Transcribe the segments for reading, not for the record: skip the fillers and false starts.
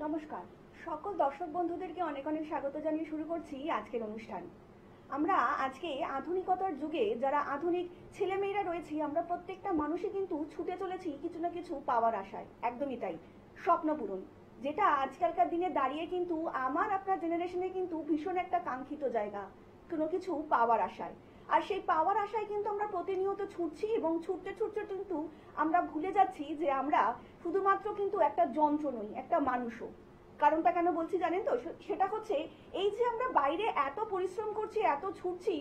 নমস্কার, সকল দর্শক বন্ধুদেরকে অনেক অনেক স্বাগত জানিয়ে শুরু করছি আজকের অনুষ্ঠান। আমরা আজকে আধুনিকতার যুগে যারা আধুনিক ছেলেমেয়েরা রয়েছি, আমরা প্রত্যেকটা মানুষই কিন্তু ছুটে চলেছি কিছু না কিছু পাওয়ার আশায়। একদমই তাই, স্বপ্ন পূরণ, যেটা আজকালকার দিনে দাঁড়িয়ে কিন্তু আমার আপনার জেনারেশনে কিন্তু ভীষণ একটা কাঙ্ক্ষিত জায়গা, কোনো কিছু পাওয়ার আশায়। আর সেই পাওয়ার আশায় কিন্তু আমরা প্রতিনিয়ত ছুটছি এবং ছুটতে ছুটতে কিন্তু আমরা ভুলে যাচ্ছি যে আমরা শুধুমাত্র কিন্তু একটা যন্ত্র নই, একটা মানুষও। কারণটা কেন বলছি জানেন তো? সেটা হচ্ছে এই যে আমরা বাইরে এত পরিশ্রম করছি, এত ছুটছি,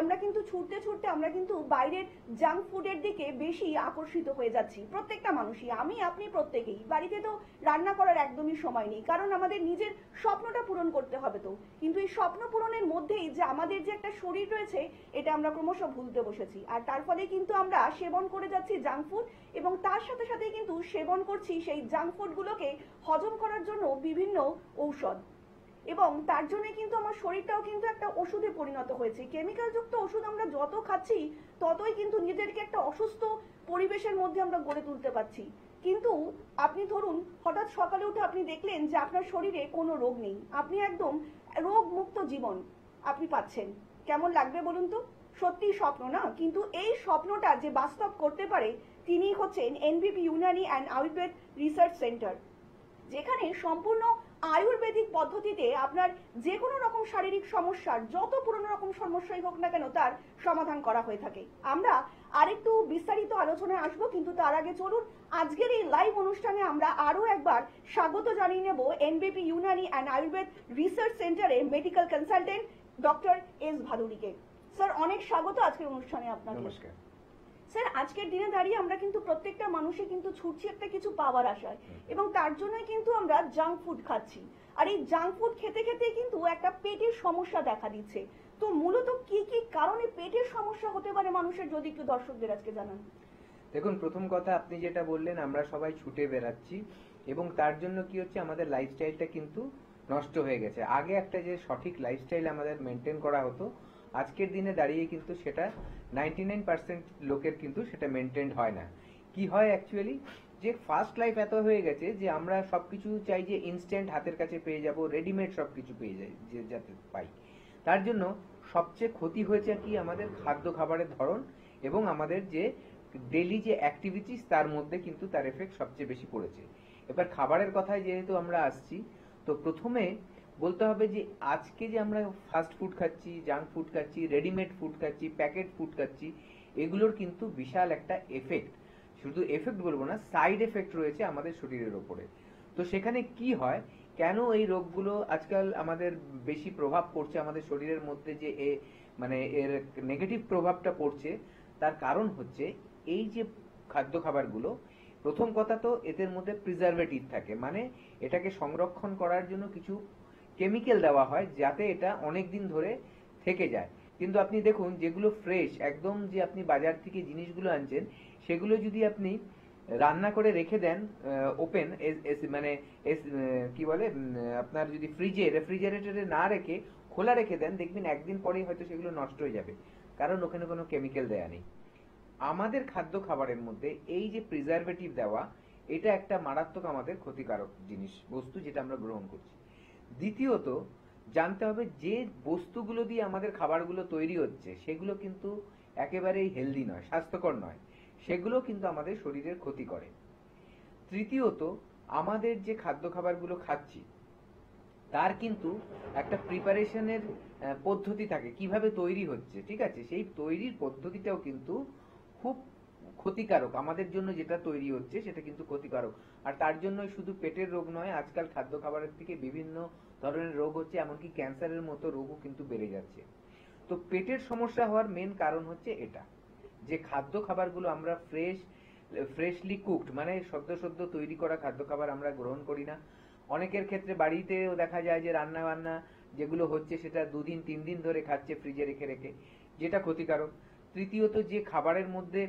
আমরা কিন্তু ছুটতে ছুটতে আমরা কিন্তু বাইরের জাঙ্ক ফুডের দিকে বেশি আকর্ষিত হয়ে যাচ্ছি। প্রত্যেকটা মানুষই, আমি আপনি প্রত্যেকেই। বাড়িতে তো রান্না করার একদমই সময় নেই, কারণ আমাদের নিজের স্বপ্নটা পূরণ করতে হবে। তো কিন্তু এই স্বপ্ন পূরণের মধ্যেই যে আমাদের যে একটা শরীর রয়েছে, এটা আমরা ক্রমশ ভুলতে বসেছি। আর তার ফলে কিন্তু আমরা সেবন করে যাচ্ছি জাঙ্ক ফুড, এবং তার সাথে সাথে কিন্তু সেবন করছি সেই জাঙ্ক ফুডগুলোকে হজম করার জন্য বিভিন্ন ঔষধ। এবং তার জন্য কিন্তু আমার শরীরটাও কিন্তু একটা ওষুধে পরিণত হয়েছে। কেমিক্যাল যুক্ত ওষুধ আমরা যত খাচ্ছি, ততই কিন্তু নিজেদেরকে একটা অসুস্থ পরিবেশের মধ্যে আমরা গড়ে তুলতে পারছি। কিন্তু আপনি ধরুন হঠাৎ সকালে উঠে আপনি দেখলেন যে আপনার শরীরে কোনো রোগ নেই, আপনি একদম রোগ মুক্ত জীবন আপনি পাচ্ছেন। কেমন লাগবে বলুন তো? সত্যি স্বপ্ন না? কিন্তু এই স্বপ্নটা যে বাস্তব করতে পারে, তিনি হচ্ছেন এনবিপি Unani and Ayurveda research centre, যেখানে সম্পূর্ণ আয়ুর্বেদিক পদ্ধতিতে আপনার যে কোনো রকম শারীরিক সমস্যার, যত পুরনো রকম সমস্যাই হোক না কেন, তার সমাধান করা হয়ে থাকে। আমরা আরেকটু বিস্তারিত আলোচনায় আসবো, কিন্তু তার আগে চলুন আজকের এই লাইভ অনুষ্ঠানে আমরা আরো একবার স্বাগত জানিয়ে নেব NBP Unani and Ayurveda research সেন্টারে মেডিকেল কনসালটেন্ট ডক্টর এস ভাদুড়িকে। স্যার, অনেক স্বাগত আজকের অনুষ্ঠানে আপনাকে। নমস্কার স্যার, আজকের দিনে দাঁড়িয়ে আমরা কিন্তু প্রত্যেকটা মানুষই কিন্তু ছুটছি একটা কিছু পাওয়ার আশায়, এবং তার জন্যই কিন্তু আমরা জাঙ্ক ফুড খাচ্ছি। আর এই জাঙ্ক ফুড খেতে খেতে কিন্তু একটা পেটের সমস্যা দেখা দিচ্ছে। তো মূলত কি কি কারণে পেটের সমস্যা হতে পারে মানুষের, যদি একটু দর্শকদের আজকে জানান। দেখুন, প্রথম কথা আপনি যেটা বললেন, আমরা সবাই ছুটে বেড়াচ্ছি এবং তার জন্য কি হচ্ছে, আমাদের লাইফস্টাইলটা কিন্তু নষ্ট হয়ে গেছে। আগে একটা যে সঠিক লাইফস্টাইল আমাদের মেনটেন করা হতো, আজকের দিনে দাঁড়িয়ে কিন্তু সেটা 99% লোকের কিন্তু সেটা মেনটেন হয় না। কি হয় অ্যাকচুয়ালি, যে ফাস্ট লাইফ এত হয়ে গেছে যে আমরা সবকিছু চাই যে ইনস্ট্যান্ট হাতের কাছে পেয়ে যাব, রেডিমেড সবকিছু পেয়ে যাই যে যাতে পাই। তার জন্য সবচেয়ে ক্ষতি হয়েছে কি আমাদের খাদ্য খাবারের ধরন এবং আমাদের যে ডেইলি যে অ্যাক্টিভিটিস, তার মধ্যে কিন্তু তার এফেক্ট সবচেয়ে বেশি পড়েছে। এবার খাবারের কথায় যেহেতু আমরা আসছি, তো প্রথমে বলতে হবে যে আজকে যে আমরা ফাস্ট ফুড খাচ্ছি, জাঙ্ক ফুড খাচ্ছি, রেডিমেড ফুড খাচ্ছি, প্যাকেট ফুড খাচ্ছি, এগুলোর কিন্তু বিশাল একটা এফেক্ট, শুধু এফেক্ট বলবো না, সাইড এফেক্ট রয়েছে আমাদের শরীরের ওপরে। তো সেখানে কি হয়, কেন এই রোগগুলো আজকাল আমাদের বেশি প্রভাব পড়ছে আমাদের শরীরের মধ্যে, যে মানে এর নেগেটিভ প্রভাবটা পড়ছে, তার কারণ হচ্ছে এই যে খাদ্য খাবারগুলো, প্রথম কথা তো এদের মধ্যে প্রিজারভেটিভ থাকে, মানে এটাকে সংরক্ষণ করার জন্য কিছু কেমিক্যাল দেওয়া হয় যাতে এটা অনেক দিন ধরে থেকে যায়। কিন্তু আপনি দেখুন, যেগুলো ফ্রেশ একদম, যে আপনি বাজার থেকে জিনিসগুলো আনছেন, সেগুলো যদি আপনি রান্না করে রেখে দেন ওপেন, মানে কি বলে, আপনার যদি ফ্রিজে, রেফ্রিজারেটরে না রেখে খোলা রেখে দেন, দেখবেন একদিন পরেই হয়তো সেগুলো নষ্ট হয়ে যাবে, কারণ ওখানে কোনো কেমিক্যাল দেয়া নেই। আমাদের খাদ্য খাবারের মধ্যে এই যে প্রিজারভেটিভ দেওয়া, এটা একটা মারাত্মক আমাদের ক্ষতিকারক জিনিস, বস্তু, যেটা আমরা গ্রহণ করছি। দ্বিতীয়ত জানতে হবে যে বস্তুগুলো দিয়ে আমাদের খাবারগুলো তৈরি হচ্ছে, সেগুলো কিন্তু একেবারেই হেলদি নয়, স্বাস্থ্যকর নয়, সেগুলো কিন্তু আমাদের শরীরের ক্ষতি করে। তৃতীয়ত, আমাদের যে খাদ্য খাবারগুলো খাচ্ছি, তার কিন্তু একটা প্রিপারেশনের পদ্ধতি থাকে, কিভাবে তৈরি হচ্ছে, ঠিক আছে, সেই তৈরির পদ্ধতিটাও কিন্তু খুব ক্ষতিকারক আমাদের জন্য। যেটা তৈরি হচ্ছে সেটা কিন্তু ক্ষতিকারক। আর তার জন্য শুধু পেটের রোগ নয়, আজকাল খাদ্য খাবারের থেকে বিভিন্ন ধরনের রোগ হচ্ছে, এমনকি ক্যান্সারের মতো রোগও কিন্তু বেড়ে যাচ্ছে। তো পেটের সমস্যা হওয়ার মেন কারণ হচ্ছে এটা, যে খাদ্য খাবারগুলো আমরা ফ্রেশলি কুকড, মানে সদ্য সদ্য তৈরি করা খাদ্য খাবার আমরা গ্রহণ করি না। অনেকের ক্ষেত্রে বাড়িতেও দেখা যায় যে রান্না বান্না যেগুলো হচ্ছে, সেটা 2 দিন 3 দিন ধরে খাচ্ছে ফ্রিজে রেখে রেখে, যেটা ক্ষতিকারক। তৃতীয়ত, যে খাবারের মধ্যে,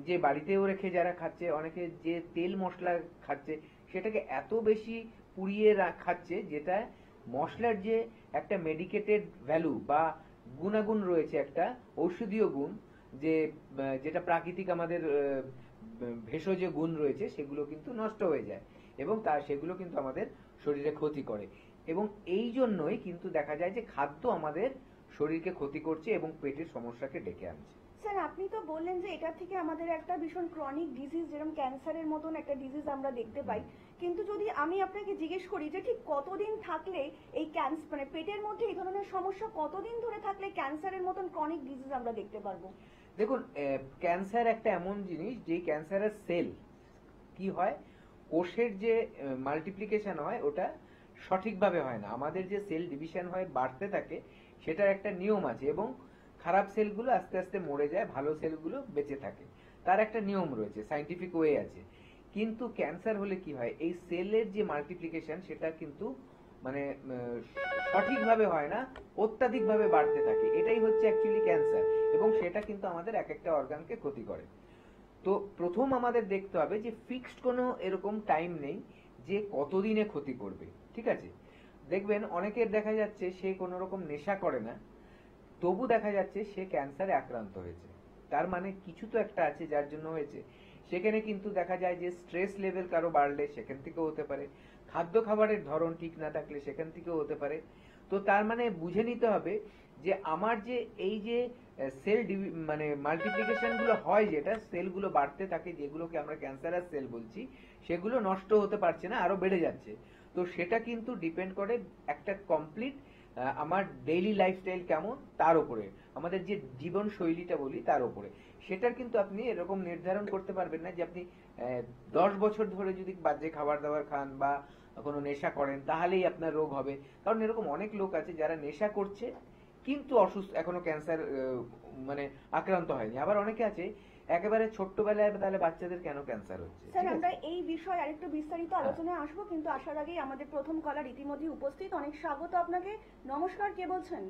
যে বাড়িতেও রেখে যারা খাচ্ছে, অনেকে যে তেল মশলা খাচ্ছে, সেটাকে এত বেশি পুড়িয়ে খাচ্ছে, যেটা মশলার যে একটা মেডিকেটেড ভ্যালু বা গুণাগুণ রয়েছে, একটা ঔষধীয় গুণ, যে যেটা প্রাকৃতিক আমাদের ভেষজ গুণ রয়েছে, সেগুলো কিন্তু নষ্ট হয়ে যায় এবং সেগুলো কিন্তু আমাদের শরীরে ক্ষতি করে। এবং এই জন্যই কিন্তু দেখা যায় যে খাদ্য আমাদের শরীরকে ক্ষতি করছে এবং পেটের সমস্যাকে ডেকে আনছে। স্যার, আপনি তো বললেন যে এটা থেকে আমাদের একটা ভীষণ ক্রনিক ডিজিজ যেরকম ক্যান্সারের মতন একটা ডিজিজ আমরা দেখতে পাই, কিন্তু যদি আমি আপনাকে জিজ্ঞেস করি যে ঠিক কতদিন থাকলে এই ক্যান্সার মানে পেটের মধ্যে এই ধরনের সমস্যা কতদিন ধরে থাকলে ক্যান্সারের মতন ক্রনিক ডিজিজ আমরা দেখতে পারবো? দেখুন, ক্যান্সার একটা এমন জিনিস যে ক্যান্সারের সেল কি হয়, কোষের যে মাল্টিপ্লিকেশন হয় ওটা সঠিকভাবে হয় না। আমাদের যে সেল ডিভিশন হয় বাড়তে থাকে, সেটার একটা নিয়ম আছে এবং খারাপ সেলগুলো আস্তে আস্তে মরে যায়, ভালো সেলগুলো বেঁচে থাকে। তার একটা নিয়ম রয়েছে, সাইন্টিফিক ওয়ে আছে। কিন্তু ক্যান্সার হলে কি হয়, এই সেলের যে মাল্টিপ্লিকেশন সেটা কিন্তু মানে সঠিকভাবে হয় না, অত্যাধিকভাবে বাড়তে থাকে। এটাই হচ্ছে অ্যাকচুয়ালি ক্যান্সার এবং সেটা কিন্তু আমাদের এক একটা অর্গানকে ক্ষতি করে। তো প্রথম আমাদের দেখতে হবে যে ফিক্সড কোনো এরকম টাইম নেই যে কতদিনে ক্ষতি করবে, ঠিক আছে? দেখবেন অনেকের দেখা যাচ্ছে সে কোনো রকম নেশা করে না, তবু দেখা যাচ্ছে সে ক্যান্সারে আক্রান্ত হয়েছে। তার মানে কিছু তো একটা আছে যার জন্য হয়েছে। সেখানে কিন্তু দেখা যায় যে স্ট্রেস লেভেল কারো বাড়লে সেখান থেকেও হতে পারে, খাদ্য খাবারের ধরন ঠিক না থাকলে সেখান থেকেও হতে পারে। তো তার মানে বুঝে নিতে হবে যে আমার যে এই যে সেল মানে মাল্টিপ্লিকেশন গুলো হয়, যেটা সেলগুলো বাড়তে থাকে, যেগুলোকে আমরা ক্যান্সারাস সেল বলছি, সেগুলো নষ্ট হতে পারছে না, আরো বেড়ে যাচ্ছে। তো সেটা কিন্তু ডিপেন্ড করে একটা কমপ্লিট আমার ডেইলি লাইফস্টাইল কেমন তার উপরে, আমাদের যে জীবন শৈলীটা বলি তার উপরে। সেটার কিন্তু আপনি এরকম নির্ধারণ করতে পারবেন না যে আপনি 10 বছর ধরে যদি বাজে খাবার দাবার খান বা কোনো নেশা করেন তাহলেই আপনার রোগ হবে। কারণ এরকম অনেক লোক আছে যারা নেশা করছে কিন্তু অসুস্থ, এখনো ক্যান্সার মানে আক্রান্ত হয়নি। আবার অনেকে আছে একেবারে ছোট্টবেলায়, তাহলে বাচ্চাদের কেন ক্যান্সার হচ্ছে? স্যার, আমরা এই বিষয়ে আরেকটু বিস্তারিত আলোচনায় আসবো, কিন্তু আসার আগেই আমাদের প্রথম কলার ইতিমধ্যে উপস্থিত। অনেক স্বাগত আপনাকে। নমস্কার, কে বলছেন?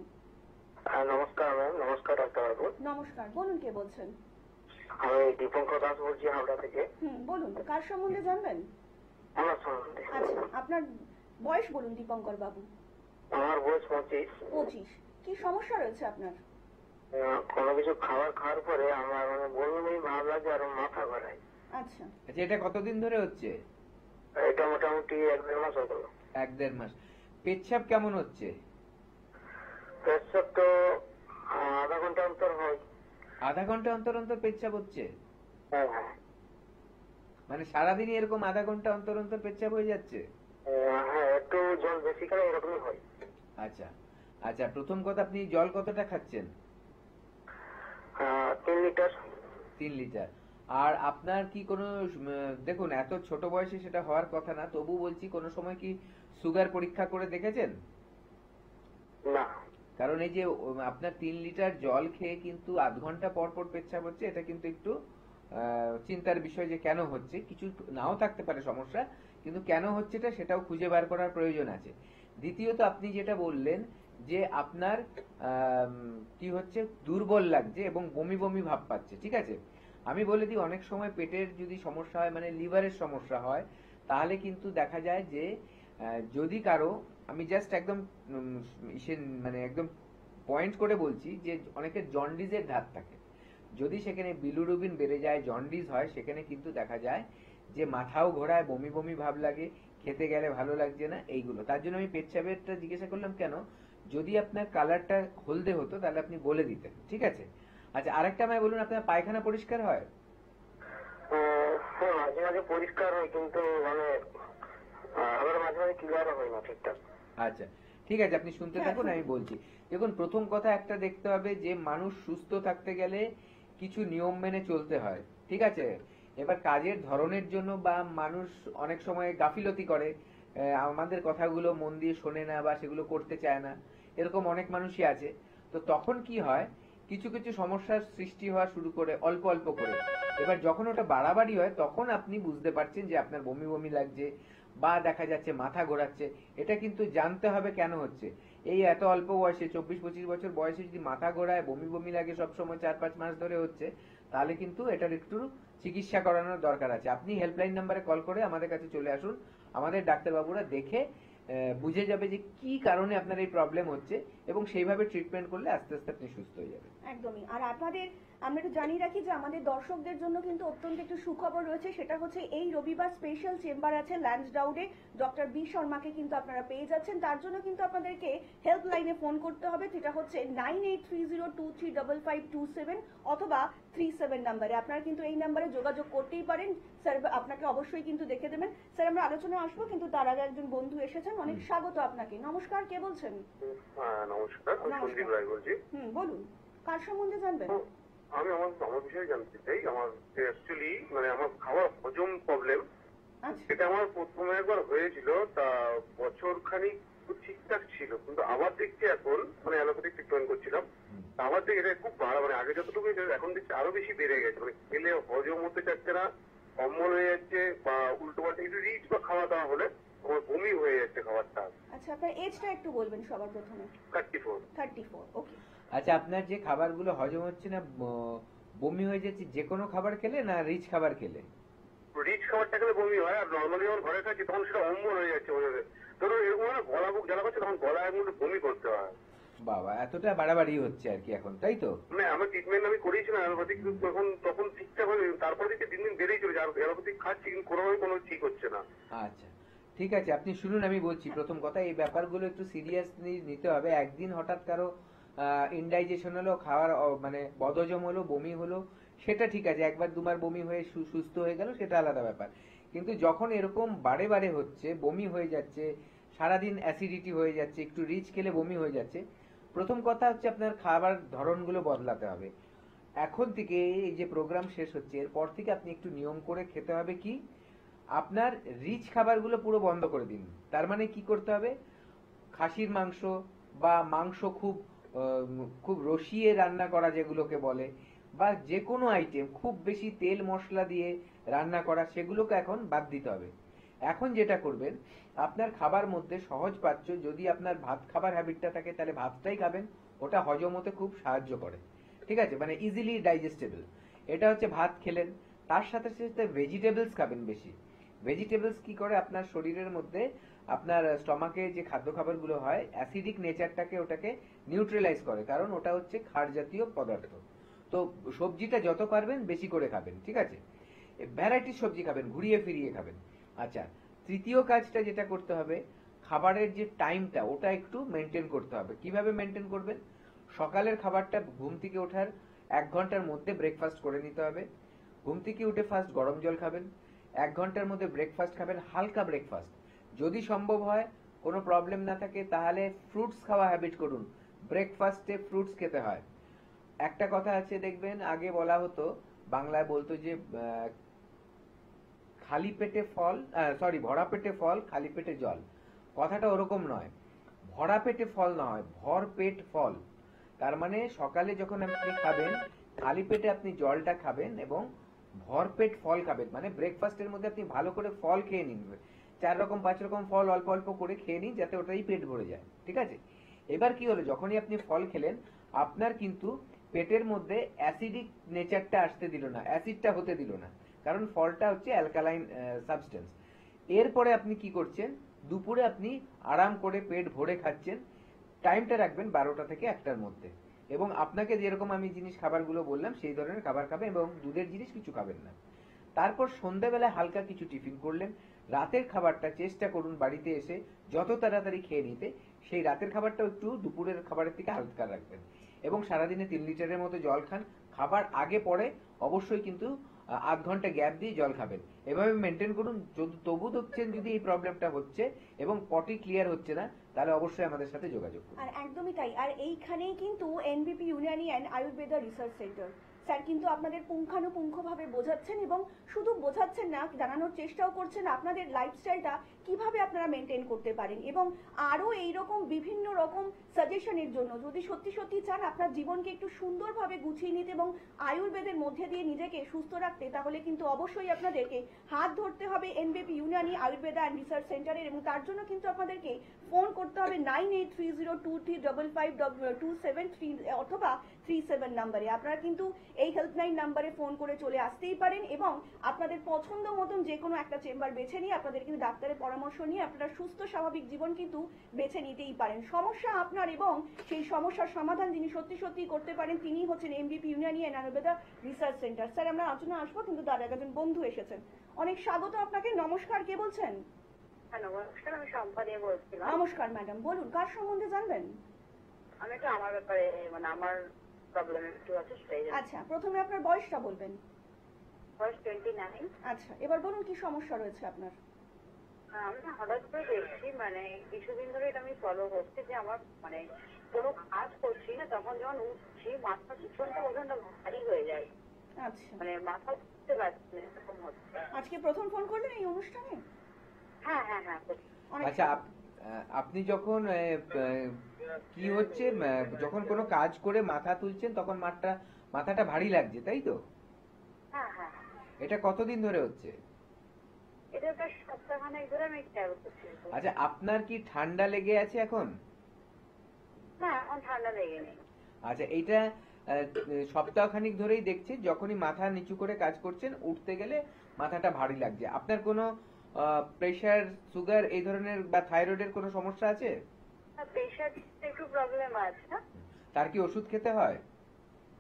নমস্কার ম্যাম। নমস্কার ডাক্তারবাবু। নমস্কার, বলুন কে বলছেন? আমি দীপঙ্কর দাস বলছি হাওড়া থেকে। বলুন, কার সম্বন্ধে জানবেন? আমার সম্বন্ধে। আচ্ছা, আপনার বয়স বলুন দীপঙ্কর বাবু। আমার বয়স 25। 25। কি সমস্যা রয়েছে আপনার? কোনো কিছু খাওয়ার পরে আমার মানে বমি ভাব লাগে আর মাথা ঘোরায়। আচ্ছা, আচ্ছা, এটা কতদিন ধরে হচ্ছে? এটা মোটামুটি 1-1.5 মাস হলো। 1-1.5 মাস। পেচ্ছাপ কেমন হচ্ছে? পেচ্ছাপ তো আধা ঘন্টা অন্তর হয়। আধা ঘন্টা অন্তর অন্তর পেচ্ছাপ হচ্ছে? হ্যাঁ হ্যাঁ। মানে সারাদিনই এরকম আধা ঘন্টা অন্তর অন্তর পেচ্ছাপ হয়ে যাচ্ছে? হ্যাঁ, একটু জল বেশি খেলে এরকমই হয়। আচ্ছা আচ্ছা, প্রথম কথা, আপনি জল কতটা খাচ্ছেন? 3 লিটার। 3 লিটার। আর আপনার কি কোনো দেখুন এত ছোট বয়সে সেটা হওয়ার কথা না, তবু বলছি কোনো সময় কি সুগার পরীক্ষা করে দেখেছেন? না। কারণ এই যে আপনার 3 লিটার জল খেয়ে কিন্তু আধ ঘন্টা পর পর পেচ্ছাপ হচ্ছে, এটা কিন্তু একটু চিন্তার বিষয় যে কেন হচ্ছে। কিছু নাও থাকতে পারে সমস্যা, কিন্তু কেন হচ্ছে সেটাও খুঁজে বার করার প্রয়োজন আছে। দ্বিতীয়ত, আপনি যেটা বললেন যে আপনার কি হচ্ছে, দুর্বল লাগছে এবং বমি বমি ভাব পাচ্ছে, ঠিক আছে? আমি বলে দিই, অনেক সময় পেটের যদি সমস্যা হয়, মানে লিভারের সমস্যা হয়, তাহলে কিন্তু দেখা যায় যে যদি কারো, আমি জাস্ট একদম মানে একদম পয়েন্ট করে বলছি যে অনেকের জন্ডিসের ধাত থাকে, যদি সেখানে বিলিরুবিন বেড়ে যায়, জন্ডিস হয়, সেখানে কিন্তু দেখা যায় যে মাথাও ঘোরায়, বমি বমি ভাব লাগে, খেতে গেলে ভালো লাগছে না, এইগুলো। তার জন্য আমি পেচ্ছাপেরটা জিজ্ঞাসা করলাম কেন। যদি আপনার কালারটা হলদে হতো তাহলে আপনি বলে দিতেন, ঠিক আছে? আচ্ছা, আরেকটা আমায় বলুন, আপনার পায়খানা পরিষ্কার হয়? হ্যাঁ, মাঝে মাঝে পরিষ্কার হয়, কিন্তু মানে আবার মাঝে মাঝে ক্লিয়ারও হয় না ঠিকঠাক। আচ্ছা, ঠিক আছে, আপনি শুনতে থাকুন, আমি বলছি। দেখুন, প্রথম কথা একটা দেখতে হবে যে মানুষ সুস্থ থাকতে গেলে কিছু নিয়ম মেনে চলতে হয়, ঠিক আছে? এবার কাজের ধরনের জন্য বা মানুষ অনেক সময় গাফিলতি করে, আমাদের কথাগুলো মন দিয়ে শোনে না বা সেগুলো করতে চায় না, এরকম অনেক মানুষই আছে। তো তখন কি হয়, কিছু কিছু সমস্যার সৃষ্টি হওয়া শুরু করে অল্প অল্প করে। এবার যখন ওটা বাড়াবাড়ি হয় তখন আপনি বুঝতে পারছেন যে আপনার বমি বমি লাগছে বা দেখা যাচ্ছে মাথা ঘোরাচ্ছে। এটা কিন্তু জানতে হবে কেন হচ্ছে। এই এত অল্প বয়সে, 24-25 বছর বয়সে যদি মাথা ঘোরায়, বমি বমি লাগে সবসময় 4-5 মাস ধরে হচ্ছে, তাহলে কিন্তু এটার একটু চিকিৎসা করানোর দরকার আছে। আপনি হেল্পলাইন নাম্বারে কল করে আমাদের কাছে চলে আসুন, আমাদের ডাক্তারবাবুরা দেখে বুঝে যাবে যে কি কারণে আপনার এই প্রবলেম হচ্ছে এবং সেইভাবে ট্রিটমেন্ট করলে আস্তে আস্তে আপনি সুস্থ হয়ে যাবেন। একদমই। আর আপনাদের আমরা একটু জানিয়ে রাখি যে আমাদের দর্শকদের জন্য কিন্তু অত্যন্ত একটু সুখবর রয়েছে, সেটা হচ্ছে এই রবিবার স্পেশাল চেম্বার আছে ল্যান্সডাউনে, ডক্টর বি শর্মাকে কিন্তু আপনারা পেয়ে যাচ্ছেন। তার জন্য কিন্তু আপনাদেরকে হেল্পলাইনে ফোন করতে হবে, যেটা হচ্ছে 9830235527 অথবা 37 নাম্বারে। আপনারা কিন্তু এই নাম্বারে যোগাযোগ করতেই পারেন, স্যার আপনাকে অবশ্যই কিন্তু দেখে দেবেন। স্যার আমরা আলোচনায় আসবো, কিন্তু তার আগে একজন বন্ধু এসেছেন, অনেক স্বাগত আপনাকে। নমস্কার, কে বলছেন? হ্যাঁ নমস্কার, আমি সন্দীপ রায় বলছি। বলুন, কার সম্বন্ধে জানবেন? আমি আমার বিষয়ে জানতে চাই। আমার অ্যাকচুয়ালি মানে আমার খাওয়ার হজম প্রবলেম, আচ্ছা এটা আমার প্রথমে একবার হয়েছিল, তা বছর খানিক ঠিকঠাক ছিল, কিন্তু আবার দেখছি এখন মানে অ্যালোপ্যাথিক ট্রিটমেন্ট করছিলাম, তা আবার দেখি এটা খুব বাড়া, মানে আগে যতটুকু ছিল এখন দেখছি আরো বেশি বেড়ে গেছে, মানে খেলে হজম হতে চাচ্ছে না, অম্বল হয়ে যাচ্ছে, বা উল্টো পাল্টা একটু রিচ বা খাওয়া দাওয়া হলে আমার বমি হয়ে যাচ্ছে খাবারটা। আচ্ছা, আপনার এজটা একটু বলবেন সবার প্রথমে। 34। 34, ওকে। আচ্ছা, আপনার যে খাবারগুলো হজম হচ্ছে না, বমি হয়ে যাচ্ছে, যে কোনো খাবার খেলে না রিচ খাবার খেলে? রিচ খাবারটা খেলে বমি হয়, আর নর্মালি যখন ঘরে খাচ্ছি তখন সেটা অম্বল হয়ে যাচ্ছে। ধরো এরকম না, গলা বুক জ্বালা করছে, তখন গলায় মধ্যে বমি করতে হয়। বাবা, এতটা বাড়াবাড়ি হচ্ছে আর কি এখন, তাই তো? মানে আমার ট্রিটমেন্ট আমি করিয়েছিলাম অ্যালোপ্যাথিক, কিন্তু তখন ঠিকঠাক হলে তারপরে দিকে দিন দিন বেড়েই চলেছে, আর অ্যালোপ্যাথিক খাচ্ছি কিন্তু কোনোভাবে কোনো ঠিক হচ্ছে না। আচ্ছা, ঠিক আছে, আপনি শুনুন, আমি বলছি। প্রথম কথা, এই ব্যাপারগুলো একটু সিরিয়াসলি নিতে হবে। একদিন হঠাৎ কারো ইনডাইজেশন হলো, খাওয়ার মানে বদহজম হলো, বমি হলো, সেটা ঠিক আছে। একবার দুবার বমি হয়ে সুস্থ হয়ে গেল, সেটা আলাদা ব্যাপার। কিন্তু যখন এরকম বারে বারে হচ্ছে, বমি হয়ে যাচ্ছে, সারাদিন অ্যাসিডিটি হয়ে যাচ্ছে, একটু রিচ খেলে বমি হয়ে যাচ্ছে, প্রথম কথা হচ্ছে আপনার খাবার ধরনগুলো বদলাতে হবে। এখন থেকে এই যে প্রোগ্রাম শেষ হচ্ছে, এরপর থেকে আপনি একটু নিয়ম করে খেতে হবে। কি, আপনার রিচ খাবারগুলো পুরো বন্ধ করে দিন। তার মানে কি করতে হবে? খাসির মাংস বা মাংস খুব রসিয়ে রান্না করা যেগুলোকে বলে, বা যে কোনো আইটেম খুব বেশি তেল মশলা দিয়ে রান্না করা, সেগুলোকে এখন বাদ দিতে হবে। এখন যেটা করবেন, আপনার খাবার মধ্যে সহজ পাচ্য, যদি আপনার ভাত খাবার হ্যাবিটটা থাকে তাহলে ভাতটাই খাবেন, ওটা হজম হতে খুব সাহায্য করে। ঠিক আছে, মানে ইজিলি ডাইজেস্টেবল। এটা হচ্ছে ভাত খেলেন, তার সাথে সাথে ভেজিটেবলস খাবেন বেশি। ভেজিটেবলস কি করে, আপনার শরীরের মধ্যে আপনার স্টমাকে যে খাদ্য খাবারগুলো হয়, অ্যাসিডিক নেচারটাকে ওটাকে নিউট্রালাইজ করে, কারণ ওটা হচ্ছে ক্ষার জাতীয় পদার্থ। তো সবজিটা যত পারবেন বেশি করে খাবেন, ঠিক আছে? ভ্যারাইটির সবজি খাবেন, ঘুরিয়ে ফিরিয়ে খাবেন। আচ্ছা, তৃতীয় কাজটা যেটা করতে হবে, খাবারের যে টাইমটা ওটা একটু মেনটেন করতে হবে। কিভাবে মেনটেন করবেন? সকালের খাবারটা ঘুম থেকে ওঠার 1 ঘন্টার মধ্যে ব্রেকফাস্ট করে নিতে হবে। ঘুম থেকে উঠে ফার্স্ট গরম জল খাবেন, 1 ঘন্টার মধ্যে ব্রেকফাস্ট খাবেন, হালকা ব্রেকফাস্ট। যদি সম্ভব হয়, কোনো প্রবলেম না থাকে, তাহলে ফ্রুটস খাওয়া হ্যাবিট করুন। ব্রেকফাস্টে ফ্রুটস খেতে হয়। একটা কথা আছে, দেখবেন আগে বলা হতো, বাংলায় বলতো যে খালি পেটে ফল, সরি, ভরা পেটে ফল, খালি পেটে জল। কথাটা ওরকম নয়, ভরা পেটে ফল নয়, ভর পেট ফল। তার মানে সকালে যখন আপনি খাবেন, খালি পেটে আপনি জলটা খাবেন এবং ভরপেট ফল খাবেন। মানে ব্রেকফাস্টের মধ্যে আপনি ভালো করে ফল খেয়ে নিন, 4 রকম 5 রকম ফল অল্প অল্প করে খেয়ে নিন, যাতে ওটাই পেট ভরে যায়। ঠিক আছে? এবার কি হলো, যখনই আপনি ফল খেলেন, আপনার কিন্তু পেটের মধ্যে অ্যাসিডিক নেচারটা আসতে দিল না, অ্যাসিডটা হতে দিল না, কারণ ফলটা হচ্ছে অ্যালকালাইন সাবস্টেন্স। এরপরে আপনি কি করছেন, দুপুরে আপনি আরাম করে পেট ভরে খাচ্ছেন। টাইমটা রাখবেন 12টা থেকে 1টার মধ্যে, এবং আপনাকে যেরকম আমি খাবারগুলো বললাম সেই ধরনের খাবার খাবেন, এবং দুধের জিনিস কিছু খাবেন না। তারপর সন্ধ্যাবেলায় হালকা কিছু টিফিন করলেন। রাতের খাবারটা চেষ্টা করুন বাড়িতে এসে যত তাড়াতাড়ি খেয়ে নিতে। সেই রাতের খাবারটাও একটু দুপুরের খাবারের থেকে হালকা রাখবেন, এবং সারাদিনে 3 লিটারের মতো জল খান। খাবার আগে পরে অবশ্যই কিন্তু আধ ঘন্টা গ্যাপ দিয়ে জল খাবেন। এভাবে মেনটেন করুন। যদি তবু দেখছেন যদি এই প্রবলেমটা হচ্ছে এবং পটি ক্লিয়ার হচ্ছে না, তাহলে অবশ্যই আমাদের সাথে যোগাযোগ করুন। আর একদমই তাই। আর এইখানেই কিন্তু এনবিপি Unani and Ayurveda research centre sir কিন্তু আপনাদের পুঙ্খানুপুঙ্খভাবে বোঝাচ্ছেন, এবং শুধু বোঝাচ্ছেন না, জানানোর চেষ্টাও করছেন আপনাদের লাইফস্টাইলটা কিভাবে আপনারা মেনটেন করতে পারেন, এবং আরও এইরকম বিভিন্ন রকম সাজেশনের জন্য যদি সত্যি সত্যি চান আপনার জীবনকে একটু সুন্দরভাবে গুছিয়ে নিতে এবং আয়ুর্বেদের মধ্যে দিয়ে নিজেকে সুস্থ রাখতে, তাহলে কিন্তু অবশ্যই আপনাদেরকে হাত ধরতে হবে এনবিপি ইউনানি আয়ুর্বেদা অ্যান্ড রিসার্চ সেন্টারের, এবং তার জন্য কিন্তু আপনাদেরকে ফোন করতে হবে 9830235527 অথবা 37 নাম্বারে। আপনারা কিন্তু এই হেল্পলাইন নাম্বারে ফোন করে চলে আসতেই পারেন এবং আপনাদের পছন্দ মতন যে কোনো একটা চেম্বার বেছে নিয়ে আপনাদের কিন্তু ডাক্তারের পরামর্শ নিয়ে আপনারা সুস্থ স্বাভাবিক জীবন কিন্তু বেছে নিতেই পারেন। সমস্যা আপনার এবং সেই সমস্যার সমাধান যিনি সত্যি সত্যি করতে পারেন তিনি হচ্ছেন MBP Unani and Ayurveda research centre. Sir আমরা আলোচনা আসবো, কিন্তু তার আগে একজন বন্ধু এসেছেন। অনেক স্বাগত আপনাকে। নমস্কার, কে বলছেন? হ্যাঁ নমস্কার, আমি শম্পা দিয়ে বলছিলাম। নমস্কার ম্যাডাম, বলুন কার সম্বন্ধে জানবেন? আমি একটু আমার ব্যাপারে মানে আমার প্রবলেম একটু আছে সেটাই জানি। আচ্ছা, প্রথমে আপনার বয়সটা বলবেন। বয়স 29। আচ্ছা, এবার বলুন কি সমস্যা রয়েছে আপনার? আমি না হঠাৎ করে দেখছি মানে কিছুদিন ধরে এটা আমি ফলো করছি যে আমার মানে কোনো কাজ করছি না, তখন যখন উঠছি মাথা প্রচন্ড ভারী হয়ে যায়, আচ্ছা, মানে মাথা উঠতে পারছি না এরকম হচ্ছে। আজকে প্রথম ফোন করলেন এই অনুষ্ঠানে? হ্যাঁ হ্যাঁ হ্যাঁ। অনেক আচ্ছা, আপনি যখন কি হচ্ছে, যখন কোনো কাজ করে মাথা তুলছেন তখন মাথাটা ভারী লাগছে, তাই তো? হ্যাঁ হ্যাঁ, এটা কতদিন ধরে হচ্ছে? এটা প্রায় সপ্তাহখানেক ধরে আমি খেয়াল করছি। আচ্ছা, আপনার কি ঠান্ডা লেগে আছে এখন? না এখন ঠান্ডা লেগে নেই। আচ্ছা, এইটা সপ্তাহখানিক ধরেই দেখছি, যখনই মাথা নিচু করে কাজ করছেন উঠতে গেলে মাথাটা ভারী লাগছে। আপনার কোনো প্রেশার, সুগার এই ধরনের বা থাইরয়েডের কোনো সমস্যা আছে? প্রেশার একটু প্রবলেম আছে। তার কি ওষুধ খেতে হয়?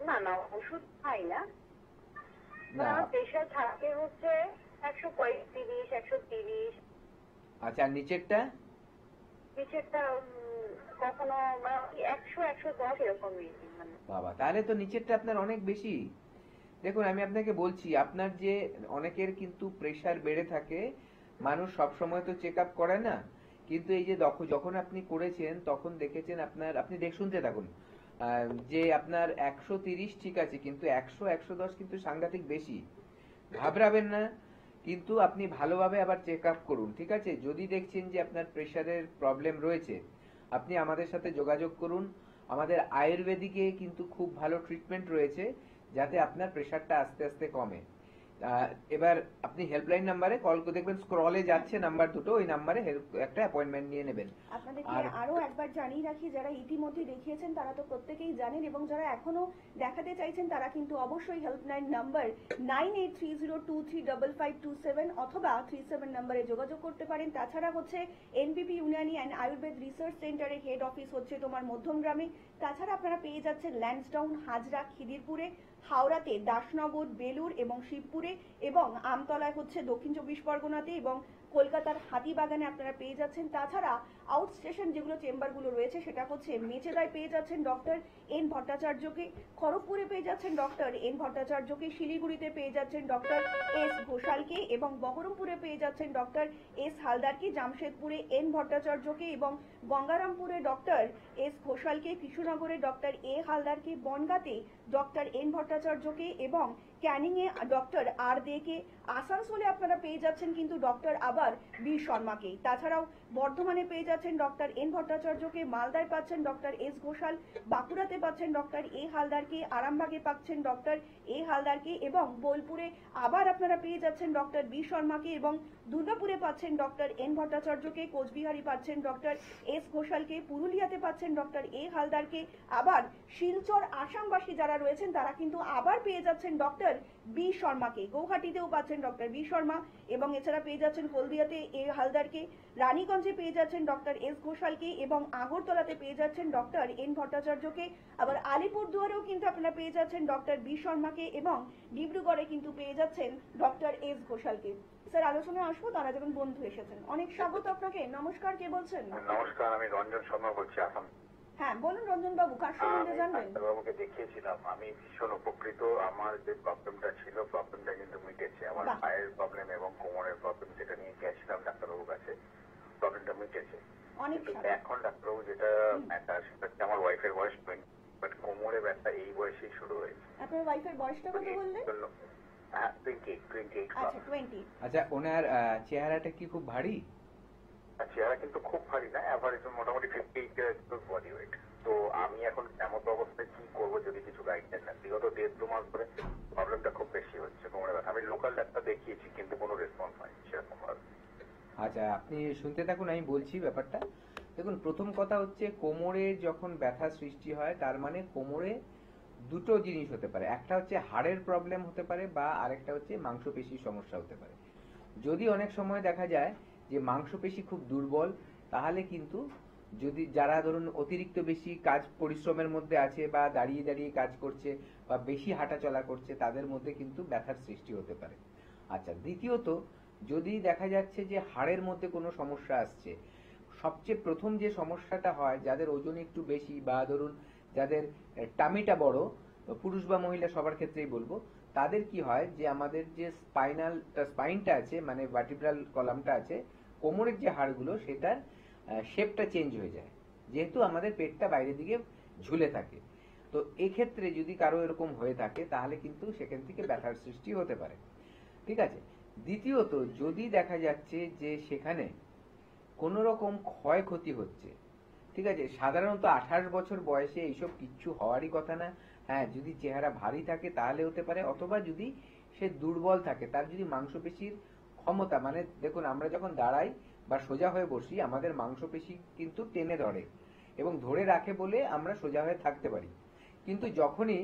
না না ওষুধ খাই না। না। আমার প্রেশার থাকে হচ্ছে 135, 130। আচ্ছা, আর নিচেরটা? নিচেরটা কখনো 100, 110 এরকমই মানে। বাবা, তাহলে তো নিচেরটা আপনার অনেক বেশি। দেখুন, আমি আপনাকে বলছি, আপনার যে অনেকের কিন্তু প্রেশার বেড়ে থাকে, মানুষ সব সময় তো চেক আপ করে না, কিন্তু এই যে যখন আপনি করেছেন তখন দেখেছেন আপনি শুনতে থাকুন, যে আপনার 130 ঠিক আছে, কিন্তু 100, 110 কিন্তু সাংঘাতিক বেশি। ঘাবড়াবেন না, কিন্তু আপনি ভালোভাবে আবার চেক আপ করুন, ঠিক আছে? যদি দেখছেন যে আপনার প্রেশারের প্রবলেম রয়েছে, আপনি আমাদের সাথে যোগাযোগ করুন। আমাদের আয়ুর্বেদিকে কিন্তু খুব ভালো ট্রিটমেন্ট রয়েছে যাতে আপনার প্রেশারটা আস্তে আস্তে কমে। এবার আপনি হেল্পলাইন নাম্বারে কল করে দেখবেন, স্ক্রলে যাচ্ছে নাম্বার দুটো, ওই নাম্বারে একটা অ্যাপয়েন্টমেন্ট নিয়ে নেবেন। আপনাদেরকে আরো একবার জানিয়ে রাখি, যারা ইতিমধ্যে দেখিয়েছেন তারা তো প্রত্যেকেই জানেন, এবং যারা এখনো দেখাতে চাইছেন তারা কিন্তু অবশ্যই হেল্পলাইন নাম্বার 9830235527 অথবা 37 নাম্বারে যোগাযোগ করতে পারেন। তাছাড়া হচ্ছে এনবিপি ইউনানি অ্যান্ড আয়ুর্বেদ রিসার্চ সেন্টারের হেড অফিস হচ্ছে তোমার মধ্যমগ্রামে। তাছাড়া আপনারা পেয়ে যাচ্ছেন ল্যান্সডাউন, হাজরা, খিদিরপুরে, হাওড়াতে, দাসনগর, বেলুর এবং শিবপুরে, এবং আমতলায় হচ্ছে দক্ষিণ 24 পরগনাতে, এবং কলকাতার হাতিবাগানে আপনারা পেয়ে যাচ্ছেন। তাছাড়া আউট স্টেশন যেগুলো চেম্বারগুলো রয়েছে সেটা হচ্ছে মেচেদায় পেয়ে যাচ্ছেন ডক্টর এন ভট্টাচার্যকে, খড়গপুরে পেয়ে যাচ্ছেন ডক্টর এন ভট্টাচার্যকে, শিলিগুড়িতে পেয়ে যাচ্ছেন ডক্টর এস ঘোষালকে, এবং বহরমপুরে পেয়ে যাচ্ছেন ডক্টর এস হালদারকে, জামশেদপুরে এন ভট্টাচার্যকে এবং গঙ্গারামপুরে ডক্টর এস ঘোষালকে, কৃষ্ণনগরে ডক্টর এ হালদারকে, বনগাঁতে ডক্টর এন ভট্টাচার্যকে এবং ক্যানিং এ ডক্টর আর দেকে, আসানসোলে আপনারা পেয়ে যাচ্ছেন কিন্তু ডক্টর আবার বি শর্মাকে। তাছাড়াও বর্ধমানে পেয়ে যাচ্ছেন ডক্টর এন ভট্টাচার্যকে, মালদায় পাচ্ছেন ডক্টর এস ঘোষাল, বাঁকুড়াতে পাচ্ছেন ডক্টর এ হালদারকে, আরামবাগে পাচ্ছেন ডক্টর এ হালদারকে, এবং বোলপুরে আবার আপনারা পেয়ে যাচ্ছেন ডক্টর বি শর্মাকে, এবং দুর্গাপুরে পাচ্ছেন ডক্টর এন ভট্টাচার্যকে, কোচবিহারে পাচ্ছেন ডক্টর এস ঘোষালকে, পুরুলিয়াতে পাচ্ছেন ডক্টর এ হালদারকে, আবার শিলচর আসামবাসী যারা রয়েছেন তারা কিন্তু আবার পেয়ে যাচ্ছেন ডক্টর বি শর্মাকে, গৌহাটিতেও পাচ্ছেন ডক্টর বি শর্মা, এবং এছাড়া পেয়ে যাচ্ছেন হলদিয়াতে এ হালদারকে, রানীগঞ্জে পেয়ে যাচ্ছেন ডক্টর এস ঘোষালকে, এবং আগরতলাতে পেয়ে যাচ্ছেন ডক্টর এন ভট্টাচার্যকে, আবার আলিপুরদুয়ারেও কিন্তু আপনারা পেয়ে যাচ্ছেন ডক্টর বি শর্মাকে, এবং ডিব্রুগড়ে কিন্তু পেয়ে যাচ্ছেন ডক্টর এস ঘোষালকে। স্যার আলোচনায় আসবো, তারা যখন বন্ধু এসেছেন। অনেক স্বাগত আপনাকে। নমস্কার, কে বলছেন? নমস্কার, আমি রঞ্জন শর্মা বলছি, আসাম। হ্যাঁ বলুন রঞ্জন বাবু, কার সম্বন্ধে জানবেন? ডাক্তারবাবুকে দেখিয়েছিলাম, আমি ভীষণ উপকৃত। আমার যে প্রবলেমটা ছিল প্রবলেমটা কিন্তু মিটেছে। আমার বাহ। পায়ের প্রবলেম এবং কোমরের প্রবলেম যেটা নিয়ে গেছিলাম ডাক্তারবাবুর কাছে, প্রবলেমটা মিটেছে। অনেক কিন্তু স্বাগত। এখন ডাক্তারবাবু যেটা ম্যাটার সেটা হচ্ছে আমার ওয়াইফের বয়স 20, বাট কোমরে ব্যথা এই বয়সেই শুরু হয়েছে। আপনার ওয়াইফের বয়সটা কত বললেন? হ্যাঁ 28। আচ্ছা 20। আচ্ছা, ওনার চেহারাটা কি খুব ভারী? আর চেহারা কিন্তু খুব ভারী না, অ্যাভারেজ মোটামুটি 58 বডি ওয়েট। তো আমি এখন এমত অবস্থায় কি করবো যদি কিছু গাইডলাইন না। বিগত 1.5-2 মাস ধরে প্রবলেমটা খুব বেশি হচ্ছে কোমরে ব্যথা। আমি লোকাল ডাক্তার দেখিয়েছি কিন্তু কোনো রেসপন্স হয়নি সেরকম ভাবে। আচ্ছা, আপনি শুনতে থাকুন, আমি বলছি ব্যাপারটা। দেখুন, প্রথম কথা হচ্ছে কোমরে যখন ব্যথা সৃষ্টি হয় তার মানে কোমরে দুটো জিনিস হতে পারে, একটা হচ্ছে হাড়ের প্রবলেম হতে পারে বা আরেকটা হচ্ছে মাংসপেশির সমস্যা হতে পারে। যদি অনেক সময় দেখা যায় যে মাংসপেশি খুব দুর্বল, তাহলে কিন্তু যদি যারা ধরুন অতিরিক্ত বেশি কাজ পরিশ্রমের মধ্যে আছে বা দাঁড়িয়ে দাঁড়িয়ে কাজ করছে বা বেশি হাঁটাচলা করছে, তাদের মধ্যে কিন্তু ব্যথার সৃষ্টি হতে পারে। আচ্ছা, দ্বিতীয়ত যদি দেখা যাচ্ছে যে হাড়ের মধ্যে কোনো সমস্যা আসছে, সবচেয়ে প্রথম যে সমস্যাটা হয় যাদের ওজন একটু বেশি বা ধরুন যাদের টামিটা বড়, পুরুষ বা মহিলা সবার ক্ষেত্রেই বলবো, তাদের কি হয় যে আমাদের যে স্পাইনটা আছে, মানে ভার্টিব্রাল কলামটা আছে, কোমরের যে হাড়গুলো, সেটার শেপটা চেঞ্জ হয়ে যায়, যেহেতু আমাদের পেটটা বাইরের দিকে ঝুলে থাকে। তো এক্ষেত্রে যদি কারো এরকম হয়ে থাকে, তাহলে কিন্তু সেখান থেকে ব্যথার সৃষ্টি হতে পারে। ঠিক আছে। দ্বিতীয়ত যদি দেখা যাচ্ছে যে সেখানে কোনো রকম ক্ষয়ক্ষতি হচ্ছে, ঠিক আছে, সাধারণত 28 বছর বয়সে এইসব কিচ্ছু হওয়ারই কথা না। হ্যাঁ, যদি চেহারা ভারী থাকে তাহলে হতে পারে, অথবা যদি সে দুর্বল থাকে, তার যদি মাংসপেশির ক্ষমতা, মানে দেখুন আমরা যখন দাঁড়াই বা সোজা হয়ে বসি, আমাদের মাংসপেশি কিন্তু টেনে ধরে এবং ধরে রাখে বলে আমরা সোজা হয়ে থাকতে পারি। কিন্তু যখনই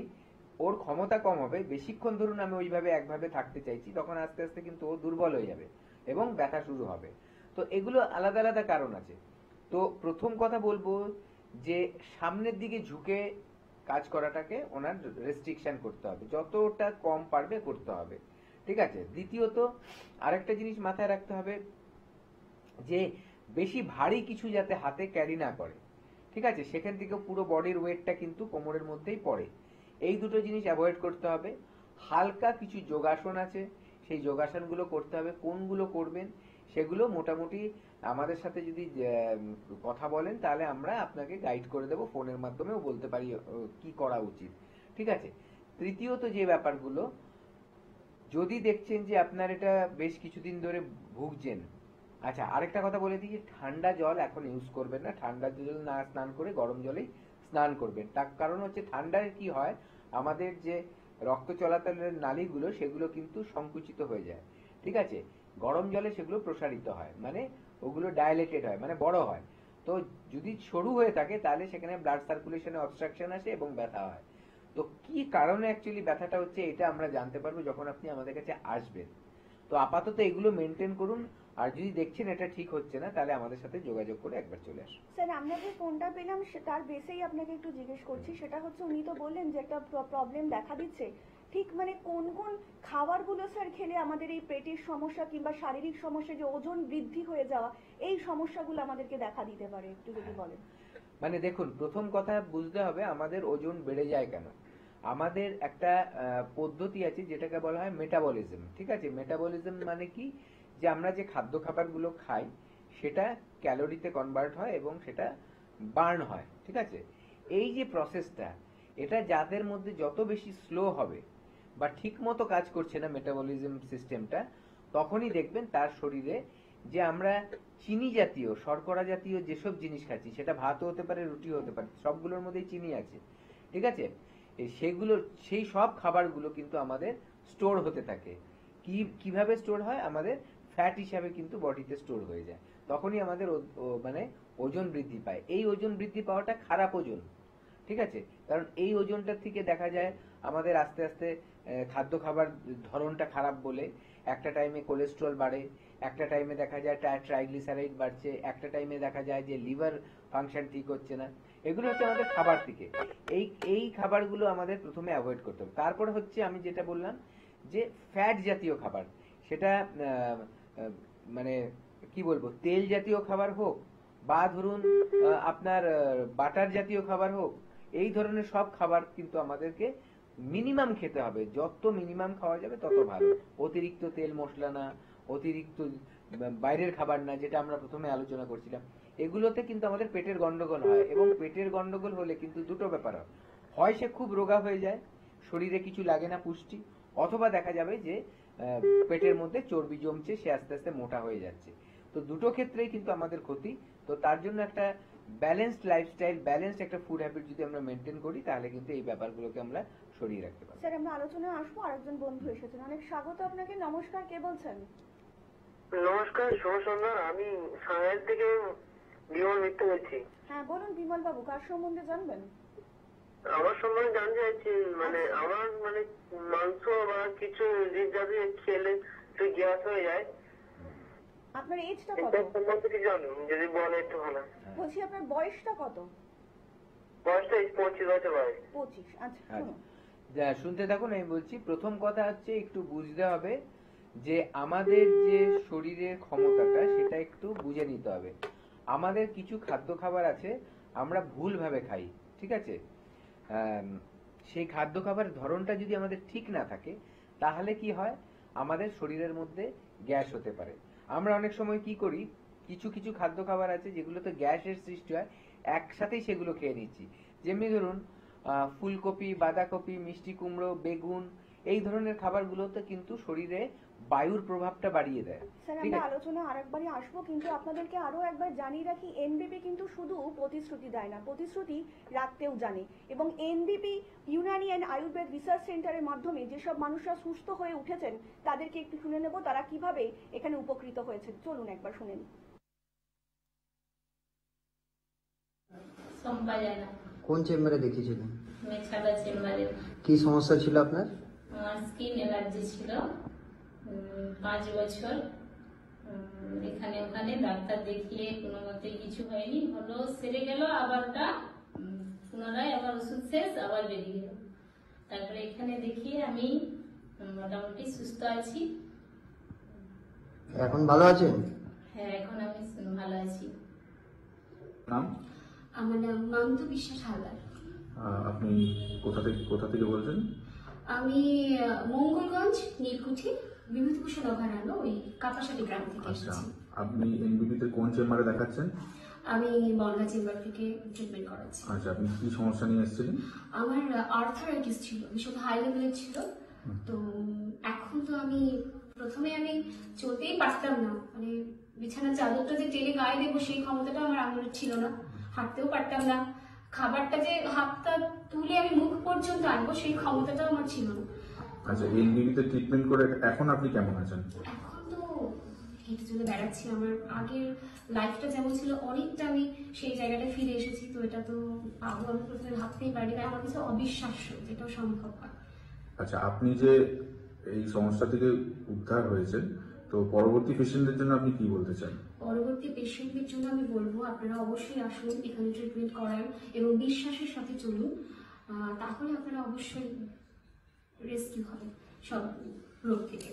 ওর ক্ষমতা কম হবে, বেশিক্ষণ ধরুন আমি ওইভাবে একভাবে থাকতে চাইছি, তখন আস্তে আস্তে কিন্তু ও দুর্বল হয়ে যাবে এবং ব্যথা শুরু হবে। তো এগুলো আলাদা আলাদা কারণ আছে। তো প্রথম কথা বলবো যে সামনের দিকে ঝুঁকে কাজ করাটাকে ওনার রেস্ট্রিকশন করতে হবে, যতটা কম পারবে করতে হবে। ঠিক আছে। দ্বিতীয়ত আরেকটা জিনিস মাথায় রাখতে হবে যে বেশি ভারী কিছু যাতে হাতে ক্যারি না করে। ঠিক আছে, সেখান থেকে পুরো বডির ওয়েটটা কিন্তু কোমরের মধ্যেই পড়ে। এই দুটো জিনিস অ্যাভয়েড করতে হবে। হালকা কিছু যোগাসন আছে, সেই যোগাসনগুলো করতে হবে। কোনগুলো করবেন সেগুলো মোটামুটি আমাদের সাথে যদি কথা বলেন, তাহলে আমরা আপনাকে গাইড করে দেবো, ফোনের মাধ্যমেও বলতে পারি কি করা উচিত। ঠিক আছে। তৃতীয়ত যে ব্যাপারগুলো, যদি দেখছেন যে আপনার এটা বেশ কিছুদিন ধরে ভুগছেন, আচ্ছা আরেকটা কথা বলে দিই, ঠান্ডা জল এখন ইউজ করবেন না, ঠান্ডা জল না স্নান করে গরম জলেই স্নান করবেন। তার কারণ হচ্ছে ঠান্ডায় কি হয়, আমাদের যে রক্ত চলাচলের নালীগুলো সেগুলো কিন্তু সংকুচিত হয়ে যায়। ঠিক আছে। গরম জলে সেগুলো প্রসারিত হয়, মানে ওগুলো ডাইলেটেড হয়, মানে বড় হয়। তো যদি সরু হয়ে থাকে তাহলে সেখানে ব্লাড সার্কুলেশনে অবস্ট্রাকশন আসে এবং ব্যথা হয়। তো কি কারণে অ্যাকচুয়ালি ব্যথাটা হচ্ছে, এটা আমরা জানতে পারবো যখন আপনি আমাদের কাছে আসবেন। তো আপাতত এগুলো মেনটেন করুন, আর যদি দেখছেন এটা ঠিক হচ্ছে না, তাহলে আমাদের সাথে যোগাযোগ করে একবার চলে আসুন। স্যার, আমরা যে ফোনটা পেলাম তার বেসেই আপনাকে একটু জিজ্ঞেস করছি। সেটা হচ্ছে, উনি তো বললেন যে একটা প্রবলেম দেখা দিচ্ছে, ঠিক মানে কোন কোন খাবারগুলো স্যার খেলে আমাদের এই পেটের সমস্যা কিংবা শারীরিক সমস্যা, যে ওজন বৃদ্ধি হয়ে যাওয়া, এই সমস্যাগুলো আমাদেরকে দেখা দিতে পারে, একটু যদি বলেন। মানে দেখুন, প্রথম কথা বুঝতে হবে আমাদের ওজন বেড়ে যায় কেন। আমাদের একটা পদ্ধতি আছে যেটাকে বলা হয় মেটাবলিজম। ঠিক আছে। মেটাবলিজম মানে কি, যে আমরা যে খাদ্য খাবারগুলো খাই সেটা ক্যালোরিতে কনভার্ট হয় এবং সেটা বার্ন হয়। ঠিক আছে। এই যে প্রসেসটা, এটা যাদের মধ্যে যত বেশি স্লো হবে বা ঠিক মতো কাজ করছে না মেটাবলিজম সিস্টেমটা, তখনই দেখবেন তার শরীরে যে আমরা চিনি জাতীয়, শর্করা জাতীয় যেসব জিনিস খাচ্ছি, সেটা ভাতও হতে পারে, রুটি হতে পারে, সবগুলোর মধ্যেই চিনি আছে। ঠিক আছে। সেগুলো, সেই সব খাবারগুলো কিন্তু আমাদের স্টোর হতে থাকে। কিভাবে স্টোর হয়, আমাদের ফ্যাট হিসাবে কিন্তু বডিতে স্টোর হয়ে যায়। তখনই আমাদের মানে ওজন বৃদ্ধি পায়। এই ওজন বৃদ্ধি পাওয়াটা খারাপ ওজন। ঠিক আছে। কারণ এই ওজনটার থেকে দেখা যায় আমাদের আস্তে আস্তে খাদ্য খাবার ধরনটা খারাপ বলে একটা টাইমে কোলেস্ট্রল বাড়ে, একটা টাইমে দেখা যায় ট্রাইগ্লিসারাইড বাড়ছে, একটা টাইমে দেখা যায় যে লিভার ফাংশন ঠিক হচ্ছে না। এগুলো হচ্ছে আমাদের খাবার থেকে। এই খাবারগুলো আমাদের প্রথমে অ্যাভয়েড করতে হবে। তারপরে হচ্ছে আমি যেটা বললাম যে ফ্যাট জাতীয় খাবার, সেটা মানে কি বলবো, তেল জাতীয় খাবার হোক বা ধরুন আপনার বাটার জাতীয় খাবার হোক, এই ধরনের সব খাবার কিন্তু আমাদেরকে মিনিমাম খেতে হবে। যত মিনিমাম খাওয়া যাবে তত ভালো। অতিরিক্ত তেল মশলা না, অতিরিক্ত বাইরের খাবার না, যেটা আমরা প্রথমে আলোচনা করছিলাম। এগুলোতে কিন্তু আমাদের পেটের গন্ডগোল হয়, এবং পেটের গন্ডগোল হলে কিন্তু দুটো ব্যাপার হয়, হয় সে খুব রোগা হয়ে যায়, শরীরে কিছু লাগে না পুষ্টি, অথবা দেখা যাবে যে পেটের মধ্যে চর্বি জমছে, সে আস্তে আস্তে মোটা হয়ে যাচ্ছে। তো দুটো ক্ষেত্রেই কিন্তু আমাদের ক্ষতি। তো তার জন্য একটা ব্যালেন্সড লাইফস্টাইল, ব্যালেন্সড একটা ফুড হ্যাবিট যদি আমরা মেনটেন করি, তাহলে কিন্তু এই ব্যাপারগুলোকে আমরা সরিয়ে রাখতে পারবো। স্যার, আমরা আলোচনায় আসবো। আরেকজন বন্ধু এসেছেন, অনেক স্বাগত আপনাকে। নমস্কার, কে বলছেন? নমস্কার, শুভ সন্ধ্যা। আমি সাহেব থেকে বিমল মিত্র বলছি। হ্যাঁ বলুন বিমল বাবু, কার সম্বন্ধে জানবেন? আমার সম্বন্ধে জানতে চাইছি, মানে আমার মানে মাংস বা কিছু জাতীয় খেলে একটু গ্যাস হয়ে যায়। আপনার এজটা কত? এটা সম্বন্ধে কি জানো? যদি বলে একটু ভালো। বলছি আপনার বয়সটা কত? বয়সটা 25 বছর বয়স। 25। আচ্ছা শুনুন। যা শুনতে থাকুন, আমি বলছি প্রথম কথা হচ্ছে একটু বুঝতে হবে যে আমাদের যে শরীরের ক্ষমতাটা সেটা একটু বুঝে নিতে হবে। আমাদের কিছু খাদ্য খাবার আছে আমরা ভুলভাবে খাই, ঠিক আছে? সেই খাদ্য খাবারের ধরনটা যদি আমাদের ঠিক না থাকে তাহলে কি হয়, আমাদের শরীরের মধ্যে গ্যাস হতে পারে। আমরা অনেক সময় কি করি, কিছু কিছু খাদ্য খাবার আছে যেগুলোতে গ্যাসের সৃষ্টি হয়, একসাথেই সেগুলো খেয়ে নিচ্ছি। যেমনি ধরুন ফুলকপি, বাঁধাকপি, মিষ্টি কুমড়ো, বেগুন, এই ধরনের খাবারগুলোতে কিন্তু শরীরে বায়ুর প্রভাবটা বাড়িয়ে দেয়। স্যার ঠিক আমরা আছে? আলোচনা আরেকবারই আসবো, কিন্তু আপনাদেরকে আরো একবার জানিয়ে রাখি এনবিপি কিন্তু শুধু প্রতিশ্রুতি দেয় না, প্রতিশ্রুতি রাখতেও জানে। এবং এনবিপি ইউনানি অ্যান্ড আয়ুর্বেদ রিসার্চ সেন্টারের মাধ্যমে যেসব মানুষরা সুস্থ হয়ে উঠেছেন তাদেরকে একটু শুনে নেব তারা কিভাবে এখানে উপকৃত হয়েছে। চলুন একবার শুনে নিই। সম্পা জানা, কোন চেম্বারে দেখিয়েছিলেন? মেছাদা চেম্বারে। কি সমস্যা ছিল আপনার? আমার স্কিন অ্যালার্জি ছিল 5 বছর। এখানে ওখানে ডাক্তার দেখিয়ে কোনো মতে কিছু হয়নি, হলো সেরে গেল, আবার ওটা পুনরায় আবার ওষুধ শেষ, আবার বেরিয়ে গেল। তারপরে এখানে দেখিয়ে আমি মোটামুটি সুস্থ আছি। এখন ভালো আছেন? হ্যাঁ, এখন আমি ভালো আছি। নাম? আমার নাম মান্তু বিশ্বাস হালদার। আপনি কোথা থেকে বলছেন? আমি মঙ্গলগঞ্জ নীলকুঠি বিভূতিভূষণ অভয়ারণ্য ওই কাপাসাটি গ্রাম থেকে আচ্ছা, এসেছি। আপনি এনবিবিতে কোন চেম্বারে দেখাচ্ছেন? আমি বনগা চেম্বার থেকে ট্রিটমেন্ট করাচ্ছি। আচ্ছা, আপনি কি সমস্যা নিয়ে এসেছিলেন? আমার আর্থারাইটিস ছিল, ভীষণ হাই লেভেলের ছিল। তো এখন তো আমি প্রথমে চলতেই পারতাম না, মানে বিছানার চাদরটা যে টেনে গায়ে দেবো সেই ক্ষমতাটা আমার আঙুলের ছিল না, হাঁটতেও পারতাম না, খাবারটা যে হাতটা তুলে আমি মুখ পর্যন্ত আনবো সেই ক্ষমতাটাও আমার ছিল না। আচ্ছা, এনবিবিতে ট্রিটমেন্ট করে এখন আপনি কেমন আছেন? এখন তো হেঁটে চলে বেড়াচ্ছি, আমার আগের লাইফটা যেমন ছিল অনেকটা আমি সেই জায়গাটা ফিরে এসেছি। তো এটা তো আগে আমি প্রথমে ভাবতেই পারি না, আমার কাছে অবিশ্বাস্য যেটাও সম্ভব হয়। আচ্ছা, আপনি যে এই সমস্যা থেকে উদ্ধার হয়েছেন, তো পরবর্তী পেশেন্টদের জন্য আপনি কি বলতে চান? পরবর্তী পেশেন্টদের জন্য আমি বলবো আপনারা অবশ্যই আসুন, এখানে ট্রিটমেন্ট করান এবং বিশ্বাসের সাথে চলুন, তাহলে আপনারা অবশ্যই রেস্কিউ হবে সব রোগ থেকে।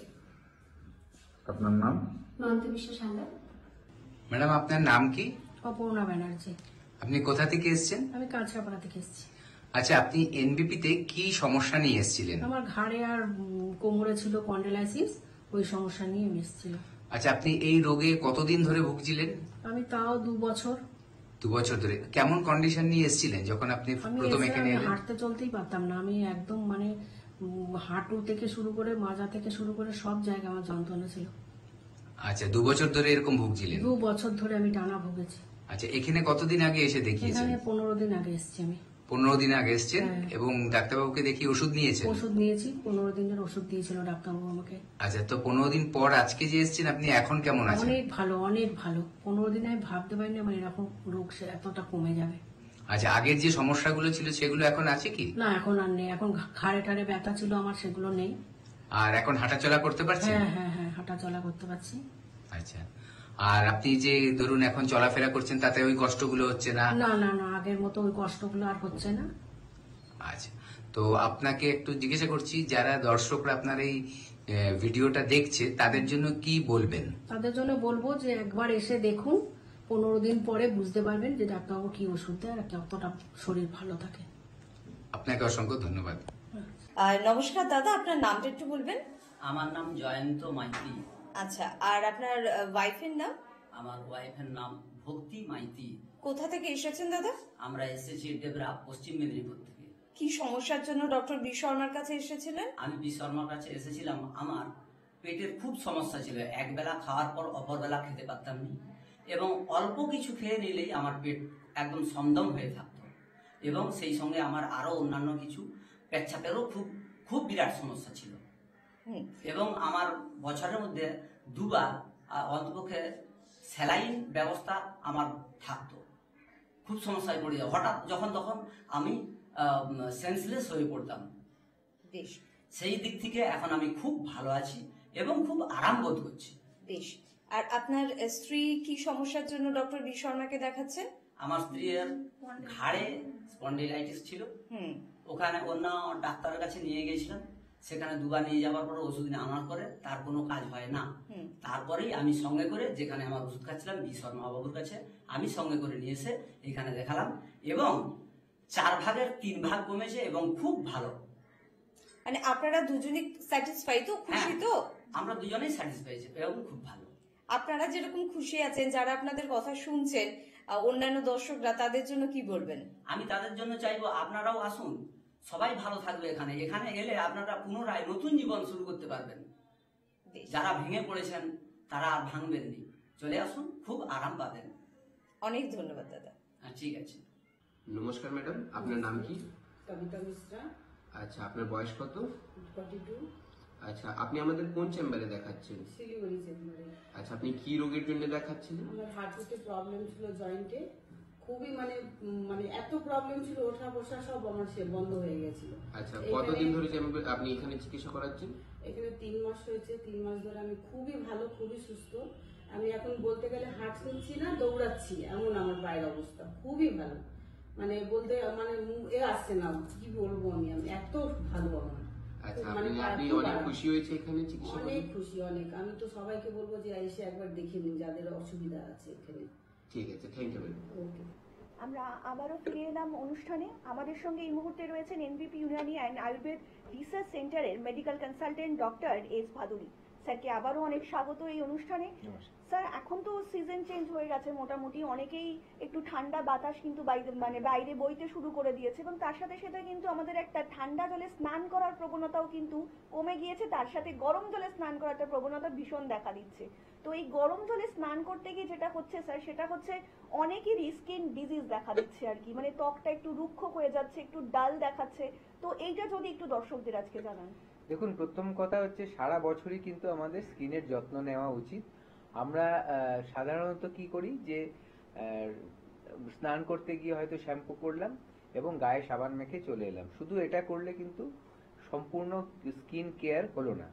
আপনার নাম? মান্তু বিশ্বাস হালদার। ম্যাডাম, আপনার নাম কি? অপর্ণা ব্যানার্জি। আপনি কোথা থেকে এসেছেন? আমি কাঁচরাপাড়া থেকে এসেছি। আচ্ছা, আপনি এনবিপিতে কি সমস্যা নিয়ে এসেছিলেন? আমার ঘাড়ে আর কোমরে ছিল কন্ডাইলাইসিস, ওই সমস্যা নিয়ে আমি এসেছিলাম। আচ্ছা, আপনি এই রোগে কতদিন ধরে ভুগছিলেন? আমি তাও 2 বছর। 2 বছর ধরে। কেমন কন্ডিশন নিয়ে এসেছিলেন যখন আপনি প্রথম এখানে এলেন? হাঁটতে চলতেই পারতাম না, আমি একদম মানে হাঁটু থেকে শুরু করে মাজা থেকে শুরু করে সব জায়গায় আমার যন্ত্রণা ছিল। আচ্ছা, 2 বছর ধরে এরকম ভুগছিলেন? 2 বছর ধরে আমি টানা ভুগেছি। আচ্ছা, এখানে কতদিন আগে এসে দেখিয়েছেন? এখানে 15 দিন আগে এসেছি আমি। 15 দিন আগে এসেছেন? হ্যাঁ। এবং ডাক্তারবাবুকে দেখিয়ে ওষুধ নিয়েছেন? ওষুধ নিয়েছি, 15 দিনের ওষুধ দিয়েছিল ডাক্তারবাবু আমাকে। আচ্ছা, তো 15 দিন পর আজকে যে এসেছেন আপনি এখন কেমন আছেন? অনেক ভালো, অনেক ভালো। 15 দিনে আমি ভাবতে পারিনি আমার এরকম রোগ এতটা কমে যাবে। আচ্ছা, আগের যে সমস্যাগুলো ছিল সেগুলো এখন আছে কি? না, এখন আর নেই। এখন ঘাড়ে ঠাড়ে ব্যথা ছিল আমার, সেগুলো নেই। আর এখন হাঁটাচলা করতে পারছেন? হ্যাঁ হ্যাঁ হ্যাঁ, হাঁটা চলা করতে পারছি। আচ্ছা, আর আপনি যে ধরুন এখন চলাফেরা করছেন তাতে ওই কষ্টগুলো হচ্ছে না? না না না, আগের মতো ওই কষ্টগুলো আর হচ্ছে না। আচ্ছা, তো আপনাকে একটু জিজ্ঞাসা করছি, যারা দর্শকরা আপনার এই ভিডিওটা দেখছে তাদের জন্য কি বলবেন? তাদের জন্য বলবো যে একবার এসে দেখুন, 15 দিন পরে বুঝতে পারবেন যে ডাক্তারবাবু কি ওষুধ দেয় আর কতটা শরীর ভালো থাকে। আপনাকে অসংখ্য ধন্যবাদ। নমস্কার দাদা, আপনার নামটা একটু বলবেন? আমার নাম জয়ন্ত মাইতি। আচ্ছা, আর আপনার ওয়াইফের নাম? আমার ওয়াইফের নাম ভক্তি মাইতি। কোথা থেকে এসেছেন দাদা? আমরা এসেছি ডেবরা, পশ্চিম মেদিনীপুর থেকে। কি সমস্যার জন্য ডক্টর বি শর্মার কাছে এসেছিলেন? আমি বি শর্মার কাছে এসেছিলাম, আমার পেটের খুব সমস্যা ছিল, একবেলা খাওয়ার পর অপরবেলা খেতে পারতাম না, এবং অল্প কিছু খেয়ে নিলেই আমার পেট একদম সমদম হয়ে থাকতো, এবং সেই সঙ্গে আমার আরো অন্যান্য কিছু পেচ্ছাপেরও খুব খুব বিরাট সমস্যা ছিল, এবং আমার বছরের মধ্যে 2 বার অন্তপক্ষে স্যালাইন ব্যবস্থা আমার থাকতো। খুব সমস্যায় পড়ে যায়, হঠাৎ যখন তখন আমি সেন্সলেস হয়ে পড়তাম। বেশ সেই দিক থেকে এখন আমি খুব ভালো আছি এবং খুব আরাম বোধ করছি। বেশ। আর আপনার স্ত্রী কি সমস্যার জন্য ডক্টর বি শর্মাকে দেখাচ্ছেন? আমার স্ত্রীর ঘাড়ে স্পন্ডিলাইটিস ছিল, ওখানে অন্য ডাক্তারের কাছে নিয়ে গেছিলাম, সেখানে দুবার নিয়ে যাওয়ার পরে ওষুধ আনার পরে তার কোনো কাজ হয় না। তারপরেই আমি সঙ্গে করে যেখানে আমার ওষুধ খাচ্ছিলাম বি শর্মা বাবুর কাছে, আমি সঙ্গে করে নিয়ে এসে এখানে দেখালাম এবং 4 ভাগের 3 ভাগ কমেছে এবং খুব ভালো। মানে আপনারা দুজনেই স্যাটিসফাই তো, খুশি তো? আমরা দুজনেই স্যাটিসফাই এবং খুব ভালো। আপনারা যেরকম খুশি আছেন, যারা আপনাদের কথা শুনছেন, অন্যান্য দর্শকরা, তাদের জন্য কি বলবেন? আমি তাদের জন্য চাইবো আপনারাও আসুন, সবাই ভালো থাকবে। এখানে এলে আপনারা পুনরায় নতুন জীবন শুরু করতে পারবেন। যারা ভেঙে পড়েছেন তারা আর ভাঙবেননি, চলে আসুন, খুব আরাম পাবেন। অনেক ধন্যবাদ দাদা। ঠিক আছে। নমস্কার ম্যাডাম, আপনার নাম কি? কবিতা মিশ্রা। আচ্ছা, আপনার বয়স কত? 42। আচ্ছা, আপনি আমাদের কোন চেম্বারে দেখাচ্ছেন? শিলিগুড়ি চেম্বারে। আচ্ছা, আপনি কি রোগের জন্য দেখাচ্ছেন? আমার হাঁটুতে প্রবলেম ছিল, জয়েন্টে খুবই মানে এত প্রবলেম ছিল, ওঠা বসা সব আমার বন্ধ হয়ে গেছিল। আচ্ছা, কতদিন ধরে আপনি এখানে চিকিৎসা করাচ্ছেন? এখানে 3 মাস হয়েছে। 3 মাস ধরে আমি খুবই ভালো, খুবই সুস্থ। আমি এখন বলতে গেলে হাঁটছি না, দৌড়াচ্ছি, এমন আমার পায়ের অবস্থা। খুবই ভালো, মানে বলতে এ আসছে না, কি বলবো আমি এত ভালো আমার। আচ্ছা, আপনি অনেক খুশি হয়েছে এখানে চিকিৎসা করে? অনেক খুশি, অনেক। আমি তো সবাইকে বলবো যে এসে একবার দেখে নিন যাদের অসুবিধা আছে এখানে। ঠিক আছে, থ্যাংক ইউ ম্যাডাম। ওকে। আমরা আবারও ফিরে এলাম অনুষ্ঠানে। আমাদের সঙ্গে এই মুহূর্তে রয়েছেন NBP Unani and Ayurveda research সেন্টারের medical consultant doctor S Bhaduri. স্যারকে আবারও অনেক স্বাগত এই অনুষ্ঠানে। স্যার, এখন তো সিজন চেঞ্জ হয়ে গেছে, মোটামুটি অনেকেই একটু ঠান্ডা বাতাস কিন্তু বাইরে বইতে শুরু করে দিয়েছে, এবং তার সাথে সাথে কিন্তু আমাদের একটা ঠান্ডা জলে স্নান করার প্রবণতাও কিন্তু কমে গিয়েছে, তার সাথে গরম জলে স্নান করার একটা প্রবণতা ভীষণ দেখা দিচ্ছে। তো এই গরম জলে স্নান করতে গিয়ে যেটা হচ্ছে স্যার, সেটা হচ্ছে অনেকেরই স্কিন ডিজিজ দেখা দিচ্ছে আর কি, মানে ত্বকটা একটু রুক্ষ হয়ে যাচ্ছে, একটু ডাল দেখাচ্ছে। তো এইটা যদি একটু দর্শকদের আজকে জানান। দেখুন, প্রথম কথা হচ্ছে সারা বছরই কিন্তু আমাদের স্কিনের যত্ন নেওয়া উচিত। আমরা সাধারণত কি করি যে স্নান করতে গিয়ে হয়তো শ্যাম্পু করলাম এবং গায়ে সাবান মেখে চলে এলাম, শুধু এটা করলে কিন্তু সম্পূর্ণ স্কিন কেয়ার হলো না।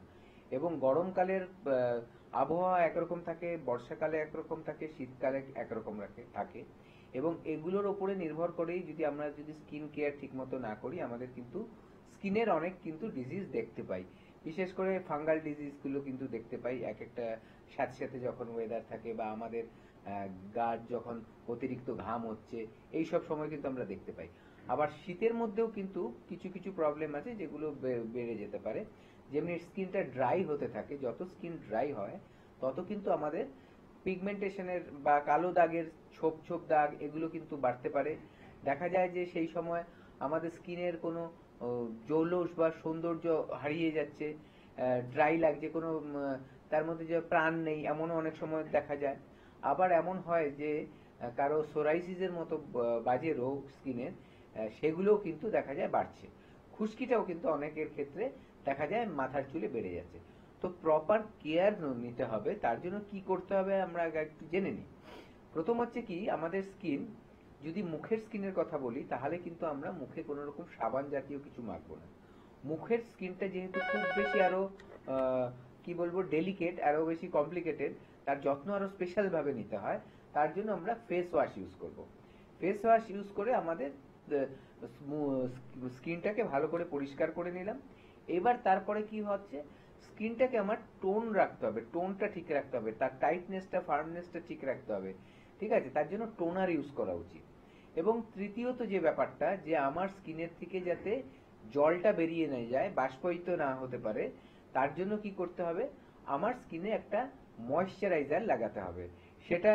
এবং গরমকালের আবহাওয়া একরকম থাকে, বর্ষাকালে একরকম থাকে, শীতকালে একরকম থাকে, এবং এগুলোর ওপরে নির্ভর করেই আমরা যদি স্কিন কেয়ার ঠিক মতো না করি, আমাদের কিন্তু স্কিনের অনেক কিন্তু ডিজিজ দেখতে পাই। বিশেষ করে ফাঙ্গাল ডিজিজগুলো কিন্তু দেখতে পাই এক একটা সাথে যখন ওয়েদার থাকে, বা আমাদের গার যখন অতিরিক্ত ঘাম হচ্ছে, এই সব সময় কিন্তু আমরা দেখতে পাই। আবার শীতের মধ্যেও কিন্তু কিছু কিছু প্রবলেম আছে যেগুলো বেড়ে যেতে পারে। যেমনি স্কিনটা ড্রাই হতে থাকে, যত স্কিন ড্রাই হয় তত কিন্তু আমাদের পিগমেন্টেশনের বা কালো দাগের ছোপ দাগ এগুলো কিন্তু বাড়তে পারে। দেখা যায় যে সেই সময় আমাদের স্কিনের কোনো জৌলস বা সৌন্দর্য হারিয়ে যাচ্ছে, ড্রাই লাগছে, কোনো তার মধ্যে যে প্রাণ নেই, এমনও অনেক সময় দেখা যায়। আবার এমন হয় যে কারো সোরাইসিসের মতো বাজে রোগ স্কিনের, সেগুলোও কিন্তু দেখা যায় বাড়ছে। খুশকিটাও কিন্তু অনেকের ক্ষেত্রে দেখা যায় মাথার চুলে বেড়ে যাচ্ছে। তো প্রপার কেয়ার নিতে হবে। তার জন্য কি করতে হবে আমরা আগে একটু জেনে নিই। প্রথম হচ্ছে কি, আমাদের স্কিন, যদি মুখের স্কিনের কথা বলি, তাহলে কিন্তু আমরা মুখে কোনো রকম সাবান জাতীয় কিছু মাখবো না। মুখের স্কিনটা যেহেতু খুব বেশি আরো কি বলবো ডেলিকেট, আরো বেশি কমপ্লিকেটেড, তার যত্ন আরো স্পেশাল ভাবে নিতে হয়। তার জন্য আমরা ফেস ওয়াশ ইউজ করব। ফেস ওয়াশ ইউজ করে আমাদের স্কিনটাকে ভালো করে পরিষ্কার করে নিলাম। এবার তারপরে কি হচ্ছে, স্কিনটাকে আমার টোন রাখতে হবে, টোনটা ঠিক রাখতে হবে, তার টাইটনেসটা, ফার্মনেসটা ঠিক রাখতে হবে, ঠিক আছে? তার জন্য টোনার ইউজ করা উচিত। এবং তৃতীয়ত যে ব্যাপারটা, যে আমার স্কিনের থেকে যাতে জলটা বেরিয়ে না যায়, বাষ্পায়িত না হতে পারে, তার জন্য কি করতে হবে, আমার স্কিনে একটা ময়েশ্চারাইজার লাগাতে হবে। সেটা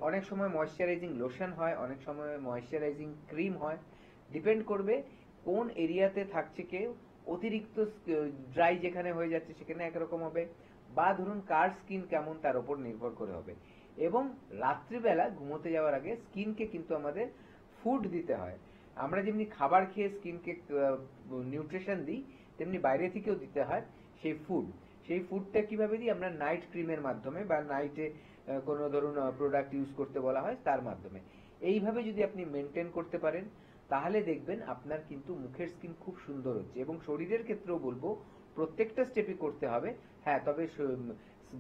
অনেক সময় ময়েশ্চারাইজিং লোশন হয়, অনেক সময় ময়েশ্চারাইজিং ক্রিম হয়, ডিপেন্ড করবে কোন এরিয়াতে থাকছে কেউ। অতিরিক্ত ড্রাই যেখানে হয়ে যাচ্ছে সেখানে একরকম হবে, বা ধরুন কার স্কিন কেমন তার উপর নির্ভর করে হবে। এবং রাত্রিবেলা ঘুমোতে যাওয়ার আগে স্কিনকে কিন্তু আমাদের ফুড দিতে হয়। আমরা যেমনি খাবার খেয়ে স্কিনকে নিউট্রিশন দিই, তেমনি বাইরে থেকেও দিতে হয় সেই ফুড। সেই ফুডটা কিভাবে দিই, আমরা নাইট ক্রিমের মাধ্যমে, বা নাইটে কোনো ধরুন প্রোডাক্ট ইউজ করতে বলা হয় তার মাধ্যমে। এইভাবে যদি আপনি মেনটেন করতে পারেন, তাহলে দেখবেন আপনার কিন্তু মুখের স্কিন খুব সুন্দর হচ্ছে। এবং শরীরের ক্ষেত্রেও বলবো প্রত্যেকটা স্টেপই করতে হবে। হ্যাঁ, তবে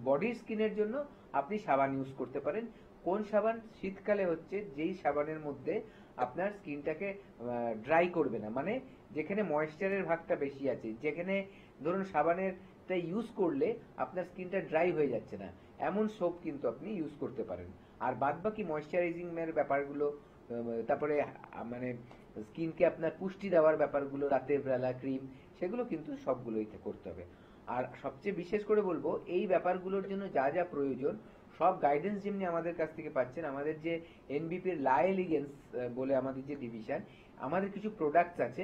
বডির স্কিনের জন্য আপনি সাবান ইউজ করতে পারেন। কোন সাবান? শীতকালে হচ্ছে যেই সাবানের মধ্যে আপনার স্কিনটাকে ড্রাই করবে না, মানে যেখানে ময়েশ্চারের ভাগটা বেশি আছে, যেখানে ধরুন সাবানেরটা ইউজ করলে আপনার স্কিনটা ড্রাই হয়ে যাচ্ছে না, এমন সোপ কিন্তু আপনি ইউজ করতে পারেন। আর বাদ বাকি ময়েশ্চারাইজিং এর ব্যাপারগুলো, তারপরে মানে স্কিনকে আপনার পুষ্টি দেওয়ার ব্যাপারগুলো, রাতের বেলা ক্রিম, সেগুলো কিন্তু সবগুলোই করতে হবে। আর সবচেয়ে বিশেষ করে বলবো এই ব্যাপারগুলোর জন্য যা যা প্রয়োজন সব গাইডেন্স যেমনি আমাদের কাছ থেকে পাচ্ছেন, আমাদের যে এনবিপির লা এলিগেন্স বলে আমাদের যে ডিভিশন, আমাদের কিছু প্রোডাক্টস আছে,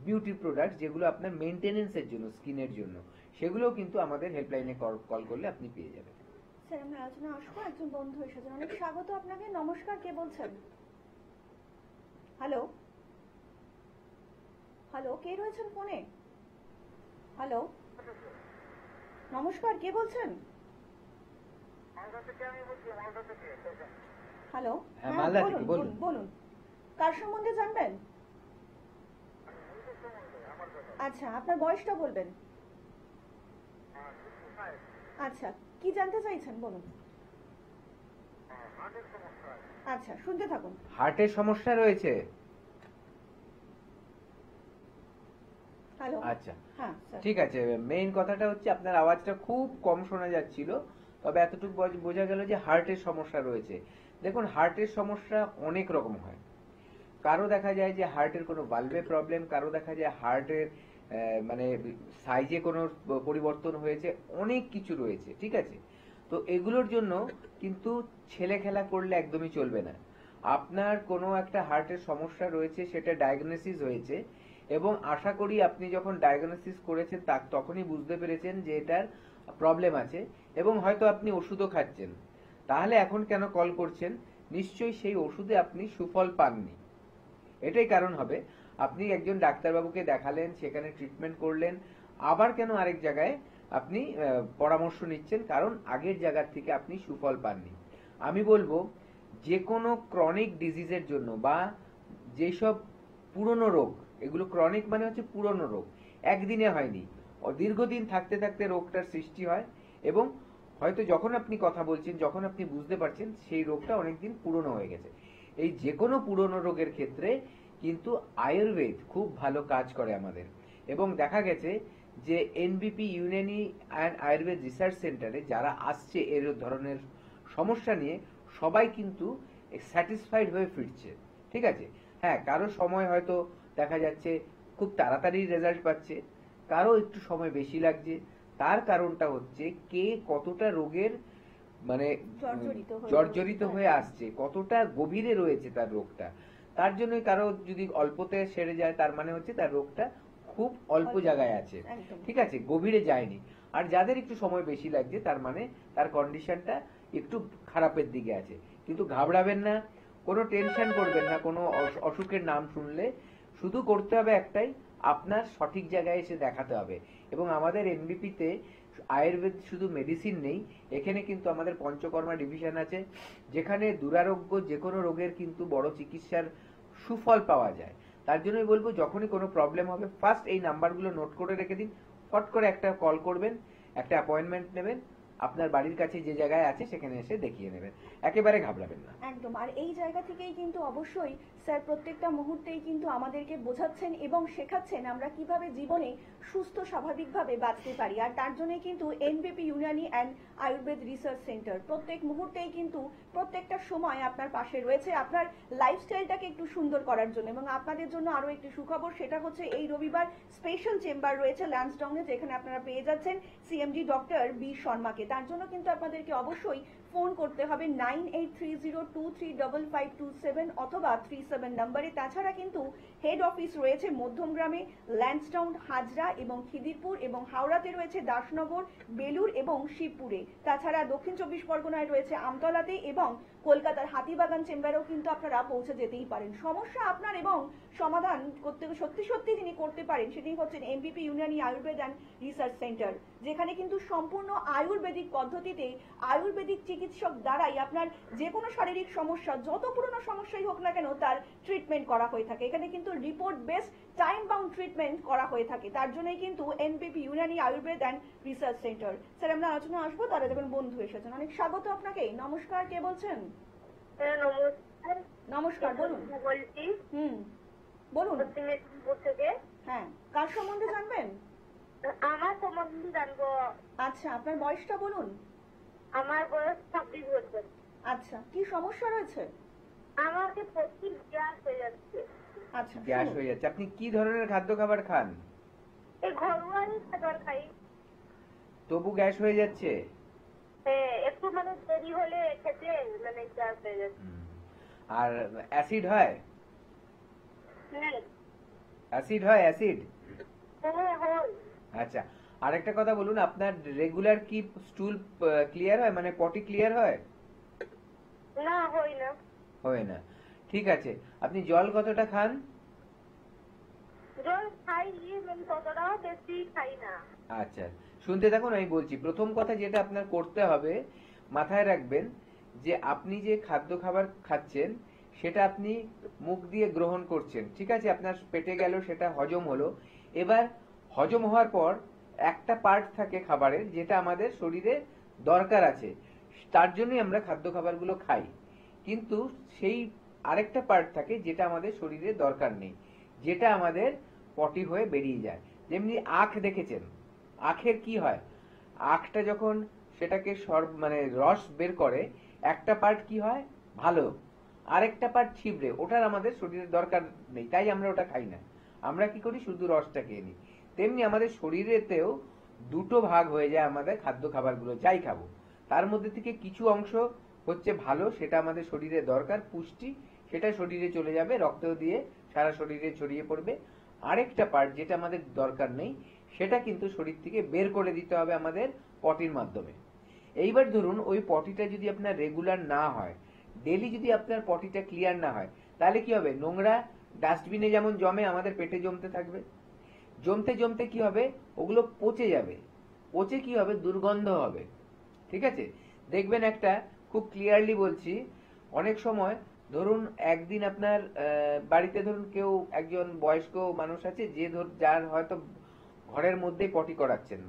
বিউটি প্রোডাক্ট, যেগুলো আপনার মেনটেনেন্সের জন্য, স্কিনের জন্য, সেগুলোও কিন্তু আমাদের হেল্পলাইনে কল করলে আপনি পেয়ে যাবেন। স্যার, আমরা আলোচনা আসবো। একজন বন্ধু এসেছেন, অনেক স্বাগত আপনাকে। নমস্কার, কে বলছেন? হ্যালো হ্যালো, কে রয়েছেন ফোনে? হ্যালো, নমস্কার, কে বলছেন? হ্যালো, হ্যাঁ, মালদা থেকে বলুন। বলুন, কার সম্বন্ধে জানবেন? আচ্ছা, আপনার বয়সটা বলবেন। আচ্ছা, কি জানতে চাইছেন বলুন। আচ্ছা, শুনতে থাকুন। হার্টের সমস্যা রয়েছে? হ্যালো, আচ্ছা, হ্যাঁ স্যার। ঠিক আছে। মেইন কথাটা হচ্ছে আপনার আওয়াজটা খুব কম শোনা যাচ্ছিল, তবে এতটুকু বোঝা গেল যে হার্টের সমস্যা রয়েছে। দেখুন, হার্টের সমস্যা অনেক রকম হয়। কারো দেখা যায় যে হার্টের কোনো ভালভে প্রবলেম, কারো দেখা যায় হার্টের মানে সাইজে কোনো পরিবর্তন হয়েছে, অনেক কিছু রয়েছে, ঠিক আছে। তো এগুলোর জন্য কিন্তু ছেলে খেলা করলে একদমই চলবে না। আপনার কোনো একটা হার্টের সমস্যা রয়েছে, সেটা ডায়াগনোসিস হয়েছে, এবং আশা করি আপনি যখন ডায়াগনোসিস করেছেন তখনই বুঝতে পেরেছেন যে এটার প্রবলেম আছে, এবং হয়তো আপনি ওষুধও খাচ্ছেন। তাহলে এখন কেন কল করছেন? নিশ্চয়ই সেই ওষুধে আপনি সুফল পাননি, এটাই কারণ হবে। আপনি একজন ডাক্তারবাবুকে দেখালেন, সেখানে ট্রিটমেন্ট করলেন, আবার কেন আরেক জায়গায় আপনি পরামর্শ নিচ্ছেন? কারণ আগের জায়গার থেকে আপনি সুফল পাননি। আমি বলবো যে কোনো ক্রনিক ডিজিজের জন্য বা যেসব পুরনো রোগ, এগুলো ক্রনিক মানে হচ্ছে পুরনো রোগ, একদিনে হয়নি, দীর্ঘদিন থাকতে থাকতে রোগটার সৃষ্টি হয়, এবং হয়তো যখন আপনি কথা বলছেন, যখন আপনি বুঝতে পারছেন সেই রোগটা অনেকদিন পুরনো হয়ে গেছে। এই যে কোনো পুরনো রোগের ক্ষেত্রে কিন্তু আয়ুর্বেদ খুব ভালো কাজ করে আমাদের। এবং দেখা গেছে যে এনবিপি ইউনানি অ্যান্ড আয়ুর্বেদ রিসার্চ সেন্টারে যারা আসছে এর ধরনের সমস্যা নিয়ে, সবাই কিন্তু স্যাটিসফাইড হয়ে ফিরছে, ঠিক আছে। হ্যাঁ, কারো সময় হয়তো দেখা যাচ্ছে খুব তাড়াতাড়ি রেজাল্ট পাচ্ছে, কারো একটু সময় বেশি লাগছে। তার কারণটা হচ্ছে কে কতটা রোগের মানে জর্জরিত হয়ে আসছে, কতটা গভীরে রয়েছে তার রোগটা। তার জন্যই কারো যদি অল্পতে সেরে যায়, তার মানে হচ্ছে তার রোগটা খুব অল্প জায়গায় আছে, ঠিক আছে, গভীরে যায়নি। আর যাদের একটু সময় বেশি লাগছে, তার মানে তার কন্ডিশনটা একটু খারাপের দিকে আছে। কিন্তু ঘাবড়াবেন না, কোনো টেনশন করবেন না। কোনো অসুখের নাম শুনলে শুধু করতে হবে একটাই, আপনার সঠিক জায়গায় এসে দেখাতে হবে। এবং আমাদের এনবিপিতে আয়ুর্বেদ শুধু মেডিসিন নেই, এখানে কিন্তু আমাদের পঞ্চকর্মা ডিভিশন আছে, যেখানে দুরারোগ্য যে কোনো রোগের কিন্তু বড় চিকিৎসার সুফল পাওয়া যায়। তার জন্যই বলবো, যখনই কোনো প্রবলেম হবে, ফার্স্ট এই নাম্বারগুলো নোট করে রেখে দিন, ফট করে একটা কল করবেন, একটা অ্যাপয়েন্টমেন্ট নেবেন, আপনার বাড়ির কাছে যে জায়গায় আছে সেখানে এসে দেখিয়ে নেবেন, একেবারে ঘাবড়াবেন না। একদম। আর এই জায়গা থেকেই কিন্তু অবশ্যই স্যার প্রত্যেকটা মুহূর্তেই কিন্তু আমাদেরকে বোঝাচ্ছেন এবং শেখাচ্ছেন আমরা কিভাবে জীবনে সুস্থ স্বাভাবিকভাবে বাঁচতে পারি। আর তার জন্যই কিন্তু এনবিপি Unani and Ayurveda research centre প্রত্যেক মুহূর্তেই কিন্তু প্রত্যেকটা সময় আপনার পাশে রয়েছে, আপনার লাইফস্টাইলটাকে একটু সুন্দর করার জন্য। এবং আপনাদের জন্য আরো একটি সুখবর, সেটা হচ্ছে এই রবিবার স্পেশাল চেম্বার রয়েছে ল্যান্সডাউনে, যেখানে আপনারা পেয়ে যাচ্ছেন সিএমডি ডক্টর বি শর্মাকে। তার জন্য কিন্তু আপনাদেরকে অবশ্যই ফোন করতে হবে 9830235527 অথবা 37 নম্বরে। তাছাড়া কিন্তু হেড অফিস রয়েছে মধ্যমগ্রামে, ল্যান্সডাউন, হাজরা এবং খিদিরপুর, এবং হাওড়াতে রয়েছে দাসনগর, বেলুর এবং শিবপুরে। তাছাড়া দক্ষিণ 24 পরগনায় রয়েছে আমতলাতে, এবং কলকাতার হাতিবাগান চেম্বারেও কিন্তু আপনারা পৌঁছে যেতেই পারেন। সমস্যা আপনার এবং সমাধান করতে সত্যি সত্যি যিনি করতে পারেন, সেটি হচ্ছেন MBP Unani Ayurveda and research centre, যেখানে কিন্তু সম্পূর্ণ আয়ুর্বেদিক আয়ুর্বেদিক পদ্ধতিতে আয়ুর্বেদিক চিকিৎসক দ্বারাই আপনার যে কোনো শারীরিক সমস্যা, যত পুরনো সমস্যাই হোক না কেন, তার ট্রিটমেন্ট করা হয়ে থাকে। এখানে কিন্তু report base time bound treatment করা হয়ে থাকে। তার জন্যই কিন্তু NPP Unani Ayurveda and research centre. Sir, আমরা আলোচনা আসবো, তারা দেখবেন বন্ধু এসেছেন। অনেক স্বাগত আপনাকে। নমস্কার, কে বলছেন? নমস্কার। নমস্কার, বলুন। বলছি বলুন। পশ্চিম মেদিনীপুর থেকে। হ্যাঁ, কার সম্বন্ধে জানবেন? আমার সম্বন্ধে জানবো। আচ্ছা, আপনার বয়সটা বলুন। আমার বয়স 26 বছর। আচ্ছা, কি সমস্যা রয়েছে? আমাকে প্রচুর গ্যাস হয়ে যাচ্ছে। আচ্ছা, গ্যাস হয়ে যাচ্ছে। আপনি কি ধরনের খাদ্য খাবার খান? এই ঘরোয়াই খাবার খাই। তবু গ্যাস হয়ে যাচ্ছে? একটু মানে দেরি হলে খেতে মানে গ্যাস হয়ে যাচ্ছে। আর অ্যাসিড হয়? অ্যাসিড হয়? অ্যাসিড? আচ্ছা, আরেকটা কথা বলুন, আপনার রেগুলার কি স্টুল ক্লিয়ার হয়, মানে পটি ক্লিয়ার হয়? না, হয় না। হয় না, ঠিক আছে। আপনি জল কতটা খান? জল খাই, মানে ততটাও বেশি খাই না। আচ্ছা, শুনতে থাকুন, আমি বলছি। প্রথম কথা যেটা আপনার করতে হবে, মাথায় রাখবেন যে আপনি যে খাদ্য খাবার খাচ্ছেন সেটা আপনি মুখ দিয়ে গ্রহণ করছেন, ঠিক আছে? আপনার পেটে গেল, সেটা হজম হলো। এবার হজম হওয়ার পর একটা পার্ট থাকে খাবারের যেটা আমাদের শরীরে দরকার আছে, তার জন্যই আমরা খাদ্য খাবারগুলো খাই। কিন্তু সেই আরেকটা পার্ট থাকে যেটা আমাদের শরীরে দরকার নেই, যেটা আমাদের পটি হয়ে বেরিয়ে যায়। যেমনি আখ দেখেছেন, আখের কি হয়, আখটা যখন সেটাকে মানে রস বের করে, একটা পার্ট কি হয় ভালো, আরেকটা পার্ট ছিবড়ে, ওটার আমাদের শরীরের দরকার নেই, তাই আমরা ওটা খাই না। আমরা কি করি, শুধু রসটা খেয়ে নিই। তেমনি আমাদের শরীরেতেও দুটো ভাগ হয়ে যায় আমাদের খাদ্য খাবারগুলো, যাই খাবো তার মধ্যে থেকে কিছু অংশ হচ্ছে ভালো, সেটা আমাদের শরীরে দরকার, পুষ্টি, সেটা শরীরে চলে যাবে, রক্ত দিয়ে সারা শরীরে ছড়িয়ে পড়বে। আরেকটা পার্ট যেটা আমাদের দরকার নেই, সেটা কিন্তু শরীর থেকে বের করে দিতে হবে আমাদের পটির মাধ্যমে। এইবার ধরুন ওই পটিটা যদি আপনার রেগুলার না হয়, ডেলি যদি আপনার পটিটা ক্লিয়ার না হয়, তাহলে কি হবে, নোংরা ডাস্টবিনে যেমন জমে আমাদের পেটে জমতে থাকবে, জমতে জমতে কি হবে, ওগুলো পচে যাবে, পচে কি হবে, দুর্গন্ধ হবে, ঠিক আছে? দেখবেন একটা খুব ক্লিয়ারলি বলছি, অনেক সময় ধরুন একদিন আপনার বাড়িতে ধরুন কেউ একজন বয়স্ক মানুষ আছে যে যার হয়তো ঘরের মধ্যেই পটি করাচ্ছেন,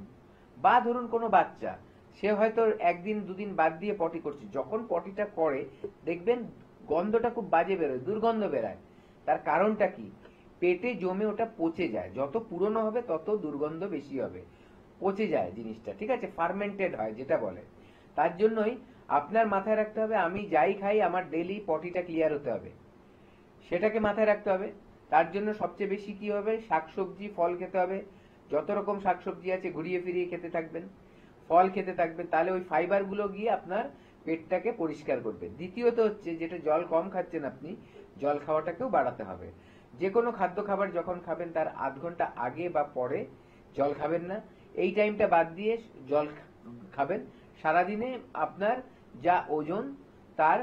বা ধরুন কোনো বাচ্চা, সে হয়তো একদিন দুদিন বাদ দিয়ে পটি করছে, যখন পটিটা করে দেখবেন গন্ধটা খুব বাজে বেরোয়, দুর্গন্ধ বেরোয়। তার কারণটা কি, পেটে জমে ওটা পচে যায়, যত পুরনো হবে তত দুর্গন্ধ বেশি হবে, পচে যায় জিনিসটা, ঠিক আছে? ফার্মেন্টেড হয় যেটা বলে। তার জন্যই আপনার মাথায় রাখতে হবে, আমি যাই খাই আমার ডেইলি পটিটা ক্লিয়ার হতে হবে, সেটাকে মাথায় রাখতে হবে। তার জন্য সবচেয়ে বেশি কি হবে, শাকসবজি ফল খেতে হবে, যত রকম শাকসবজি আছে ঘুরিয়ে ফিরিয়ে খেতে থাকবেন, ফল খেতে থাকবেন, তাহলে ওই ফাইবার গুলো গিয়ে আপনার পেটটাকে পরিষ্কার করবে। দ্বিতীয়ত হচ্ছে, যেটা জল কম খাচ্ছেন আপনি, জল খাওয়াটাকেও বাড়াতে হবে। যে কোনো খাদ্য খাবার যখন খাবেন তার আধ ঘন্টা আগে বা পরে জল খাবেন না, এই টাইমটা বাদ দিয়ে জল খাবেন। সারাদিনে আপনার যা ওজন তার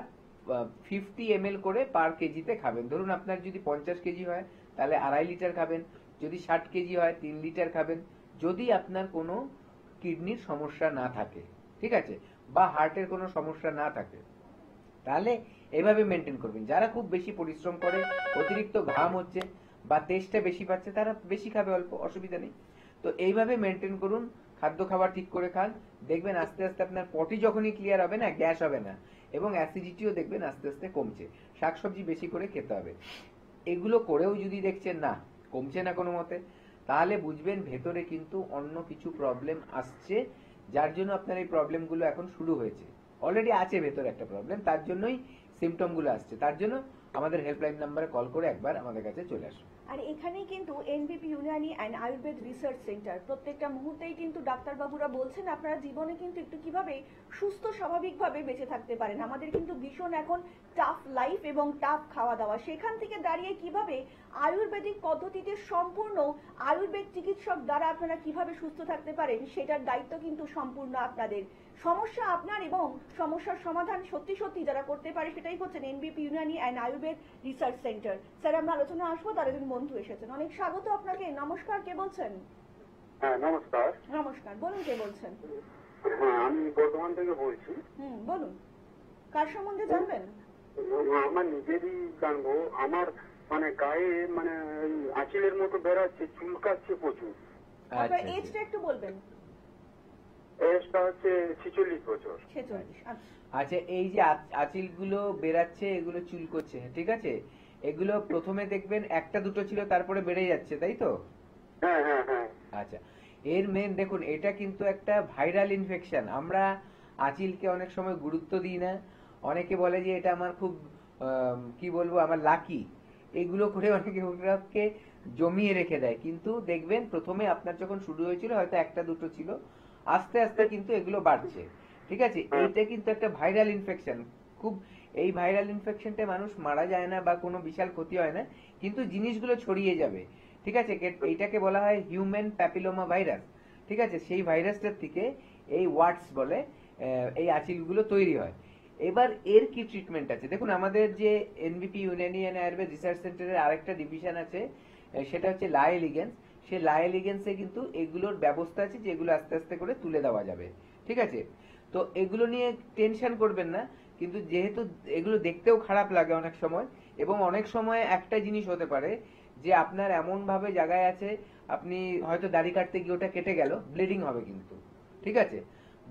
50 ml করে পার কেজিতে খাবেন। ধরুন আপনার যদি 50 কেজি হয় তাহলে 2.5 লিটার খাবেন, যদি 60 কেজি হয় 3 লিটার খাবেন, যদি আপনার কোনো কিডনির সমস্যা না থাকে, ঠিক আছে, বা হার্টের কোনো সমস্যা না থাকে, তাহলে এভাবে মেনটেন করবেন। যারা খুব বেশি পরিশ্রম করে, অতিরিক্ত ঘাম হচ্ছে বা তেষ্টা বেশি পাচ্ছে, তারা বেশি খাবে, অল্প, অসুবিধা নেই। তো এইভাবে মেনটেন করুন, খাদ্য খাবার ঠিক করে খান, দেখবেন আস্তে আস্তে আপনার পটি যখনই ক্লিয়ার হবে না, গ্যাস হবে না, এবং অ্যাসিডিটিও দেখবেন আস্তে আস্তে কমছে। শাকসবজি বেশি করে খেতে হবে। এগুলো করেও যদি দেখছেন না কমছে না কোনো মতে, তাহলে বুঝবেন ভেতরে কিন্তু অন্য কিছু প্রবলেম আসছে, যার জন্য আপনার এই প্রবলেমগুলো এখন শুরু হয়েছে। অলরেডি আছে ভেতরে একটা প্রবলেম, তার জন্যই সিমটম গুলো আসছে। তার জন্য আমাদের হেল্পলাইন নাম্বারে কল করে একবার আমাদের কাছে চলে আসুন। আর এখানেই কিন্তু এনবিপি Unani and Ayurveda research centre, প্রত্যেকটা মুহূর্তেই কিন্তু ডাক্তারবাবুরা বলছেন আপনারা জীবনে কিন্তু একটু কিভাবে সুস্থ স্বাভাবিকভাবে বেঁচে থাকতে পারেন। আমাদের কিন্তু ভীষণ এখন টাফ লাইফ এবং টাফ খাওয়া দাওয়া, সেখান থেকে দাঁড়িয়ে কিভাবে আয়ুর্বেদিক পদ্ধতিতে সম্পূর্ণ আয়ুর্বেদ চিকিৎসক দ্বারা আপনারা কিভাবে সুস্থ থাকতে পারেন, সেটার দায়িত্ব কিন্তু সম্পূর্ণ আপনাদের। সমস্যা আপনার এবং সমস্যার সমাধান সত্যি সত্যি যারা করতে পারে সেটাই হচ্ছেন এনবিপি Unani and Ayurveda research centre. Sir, আমরা আলোচনা আসবো, তার একজন বন্ধু এসেছেন। অনেক স্বাগত আপনাকে। নমস্কার, কে বলছেন? হ্যাঁ, নমস্কার। নমস্কার, বলুন কে বলছেন? হ্যাঁ, আমি বর্ধমান থেকে বলছি। বলুন, কার সম্বন্ধে জানবেন? আমার নিজেরই জানবো। আমার মানে গায়ে মানে আঁচিলের মতো বেড়াচ্ছে, চুলকাচ্ছে প্রচুর। আপনার এজটা একটু বলবেন। এজটা হচ্ছে 46 বছর। 46। আচ্ছা, এই যে আঁচিলগুলো বেরাচ্ছে, এগুলো চুল করছে, ঠিক আছে, এগুলো প্রথমে দেখবেন একটা দুটো ছিল, তারপরে বেড়ে যাচ্ছে, তাই তো? হ্যাঁ হ্যাঁ হ্যাঁ। আচ্ছা, এর মেন দেখুন, এটা কিন্তু একটা ভাইরাল ইনফেকশন। আমরা আঁচিলকে অনেক সময় গুরুত্ব দিই না। অনেকে বলে যে এটা আমার খুব কি বলবো, আমার লাকি, এগুলো করে অনেকে ওটাকে জমিয়ে রেখে দেয়। কিন্তু দেখবেন প্রথমে আপনার যখন শুরু হয়েছিল হয়তো একটা দুটো ছিল, আস্তে আস্তে কিন্তু এগুলো বাড়ছে, ঠিক আছে। এইটা কিন্তু একটা ভাইরাল ইনফেকশন। খুব এই ভাইরাল ইনফেকশনটা মানুষ মারা যায় না বা কোনো বিশাল ক্ষতি হয় না, কিন্তু জিনিসগুলো ছড়িয়ে যাবে, ঠিক আছে। এইটাকে বলা হয় হিউম্যান প্যাপিলোমা ভাইরাস, ঠিক আছে। সেই ভাইরাসটার থেকে এই ওয়ার্ডস বলে এই আঁচিলগুলো তৈরি হয়। এবার এর কি ট্রিটমেন্ট আছে দেখুন, আমাদের যে এনবিপি ইউনানি আয়ুর্বেদ রিসার্চ সেন্টারের আরেকটা ডিভিশন আছে, সেটা হচ্ছে লা এলিগেন্স। সেই লা এলিগেন্সে কিন্তু এগুলোর ব্যবস্থা আছে, যেগুলো আস্তে আস্তে করে তুলে দেওয়া যাবে, ঠিক আছে। তো এগুলো নিয়ে টেনশন করবেন না, কিন্তু যেহেতু এগুলো দেখতেও খারাপ লাগে অনেক সময়, এবং অনেক সময় একটা জিনিস হতে পারে যে আপনার এমন ভাবে জায়গায় আছে, আপনি হয়তো দাড়ি কাটতে গিয়ে ওটা কেটে গেল, ব্লিডিং হবে কিন্তু, ঠিক আছে।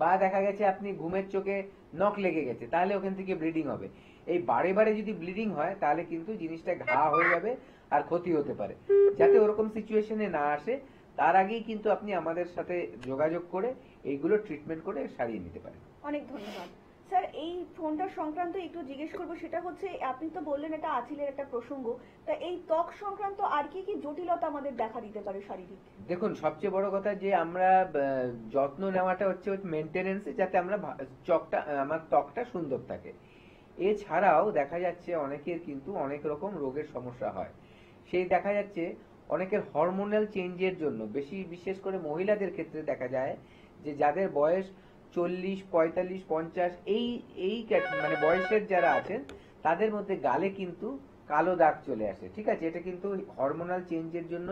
বা দেখা গেছে আপনি ঘুমের চোখে নখ লেগে গেছে, তাহলে ওখান থেকে ব্লিডিং হবে। এই বারে বারে যদি ব্লিডিং হয় তাহলে কিন্তু জিনিসটা ঘা হয়ে যাবে আর ক্ষতি হতে পারে। যাতে ওরকম সিচুয়েশনে না আসে, তার আগেই কিন্তু আপনি আমাদের সাথে যোগাযোগ করে এইগুলো ট্রিটমেন্ট করে সারিয়ে নিতে পারেন। অনেক ধন্যবাদ স্যার। এই ফোনটা সংক্রান্ত একটু জিজ্ঞেস করবো, সেটা হচ্ছে আপনি তো বললেন এটা আঁচিলের একটা প্রসঙ্গ, তা এই ত্বক সংক্রান্ত আর কি কি জটিলতা আমাদের দেখা দিতে পারে শারীরিক? দেখুন, সবচেয়ে বড় কথা যে আমরা যত্ন নেওয়াটা হচ্ছে মেনটেনেন্স, যাতে আমরা আমার ত্বকটা সুন্দর থাকে। এছাড়াও দেখা যাচ্ছে অনেকের কিন্তু অনেক রকম রোগের সমস্যা হয়। সেই দেখা যাচ্ছে অনেকের হরমোনাল চেঞ্জের জন্য, বিশেষ করে মহিলাদের ক্ষেত্রে দেখা যায় যে যাদের বয়স 40, 45, 50 এই মানে বয়সের যারা আছেন, তাদের মধ্যে গালে কিন্তু কালো দাগ চলে আসে, ঠিক আছে। এটা কিন্তু হরমোনাল চেঞ্জের জন্য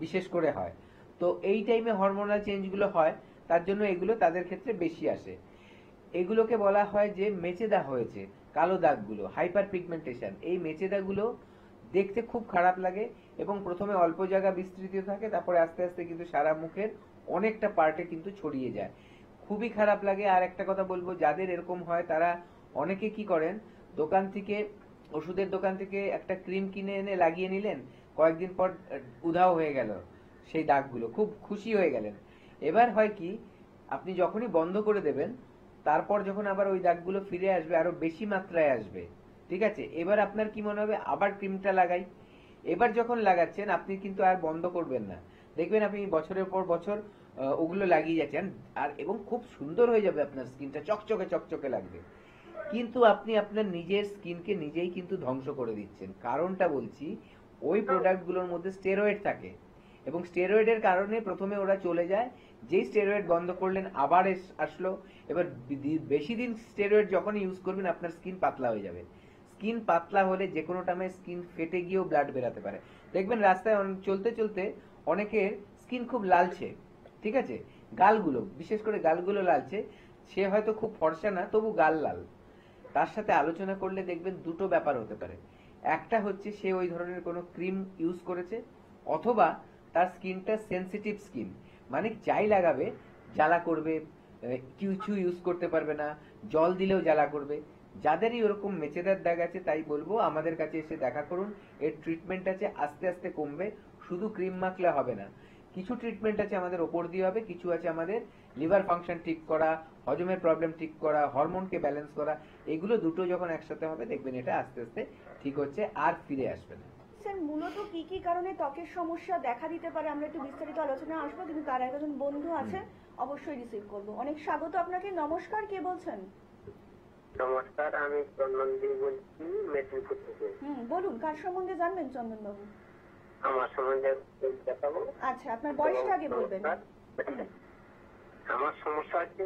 বিশেষ করে হয়। তো এই টাইমে হরমোনাল চেঞ্জগুলো হয়, তার জন্য এগুলো তাদের ক্ষেত্রে বেশি আসে। এগুলোকে বলা হয় যে মেচেদা হয়েছে, কালো দাগগুলো, হাইপার পিগমেন্টেশন। এই মেচেদাগুলো দেখতে খুব খারাপ লাগে এবং প্রথমে অল্প জায়গা বিস্তৃত থাকে, তারপরে আস্তে আস্তে কিন্তু সারা মুখের অনেকটা পার্টে কিন্তু ছড়িয়ে যায়, খুবই খারাপ লাগে। আর একটা কথা বলবো, যাদের এরকম হয় তারা অনেকে কি করেন, দোকান থেকে, ওষুধের দোকান থেকে একটা ক্রিম কিনে এনে লাগিয়ে নিলেন, কয়েকদিন পর উধাও হয়ে গেল সেই দাগগুলো, খুব খুশি হয়ে গেলেন। এবার হয় কি, আপনি যখনই বন্ধ করে দেবেন, তারপর যখন আবার ওই দাগগুলো ফিরে আসবে, আরো বেশি মাত্রায় আসবে, ঠিক আছে। এবার আপনার কি মনে হবে, আবার ক্রিমটা লাগাই। এবার যখন লাগাচ্ছেন, আপনি কিন্তু আর বন্ধ করবেন না, দেখবেন আপনি বছরের পর বছর ওগুলো লাগিয়ে যাচ্ছেন, আর এবং খুব সুন্দর হয়ে যাবে, আপনার স্কিনটা চকচকে চকচকে লাগবে। কিন্তু আপনি আপনার নিজের স্কিনকে নিজেই কিন্তু ধ্বংস করে দিচ্ছেন। কারণটা বলছি, ওই প্রোডাক্টগুলোর মধ্যে স্টেরয়েড থাকে, এবং স্টেরয়েডের কারণে প্রথমে ওরা চলে যায়, যেই স্টেরয়েড বন্ধ করলেন আবার আসলো। এবার বেশি দিন স্টেরয়েড যখন ইউজ করবেন, আপনার স্কিন পাতলা হয়ে যাবে। স্কিন পাতলা হলে যে কোনো টাইমে স্কিন ফেটে গিয়েও ব্লাড বেরাতে পারে। দেখবেন রাস্তায় চলতে চলতে অনেকের স্কিন খুব লালছে, ঠিক আছে, গালগুলো, বিশেষ করে গালগুলো লালছে। সে হয়তো খুব ফর্সা না, তবু গাল লাল। তার সাথে আলোচনা করলে দেখবেন দুটো ব্যাপার হতে পারে। একটা হচ্ছে সে ওই ধরনের কোনো ক্রিম ইউজ করেছে, অথবা তার স্কিনটা সেনসিটিভ স্কিন, মানে যাই লাগাবে জ্বালা করবে, কিছু ইউজ করতে পারবে না, জল দিলেও জ্বালা করবে। যাদেরই ওরকম মেচেদার দাগ আছে, তাই বলবো আমাদের কাছে এসে দেখা করুন। এর ট্রিটমেন্ট আছে, আস্তে আস্তে কমবে, শুধু ক্রিম মাখলে হবে না। কিছু ট্রিটমেন্ট আছে আমাদের ওপর দিয়ে হবে, কিছু আছে আমাদের লিভার ফাংশন ঠিক করা, হজমের প্রবলেম ঠিক করা, হরমোনকে ব্যালেন্স করা। এগুলো দুটো যখন একসাথে হবে, দেখবেন এটা আস্তে আস্তে ঠিক হচ্ছে, আর ফিরে আসবে না। স্যার, মূলত কি কি কারণে ত্বকের সমস্যা দেখা দিতে পারে, আমরা একটু বিস্তারিত আলোচনা আসবো, কিন্তু তার একজন বন্ধু আছে, অবশ্যই রিসিভ করবো। অনেক স্বাগত আপনাকে। নমস্কার, কে বলছেন? নমস্কার, আমি চন্দন দি বলছি, মেদিনীপুর থেকে। বলুন, কার সম্বন্ধে জানবেন চন্দন বাবু? আমার সম্বন্ধে দেখাবো। আচ্ছা, আপনার বয়সটা আগে বলবেন। আমার সমস্যা হচ্ছে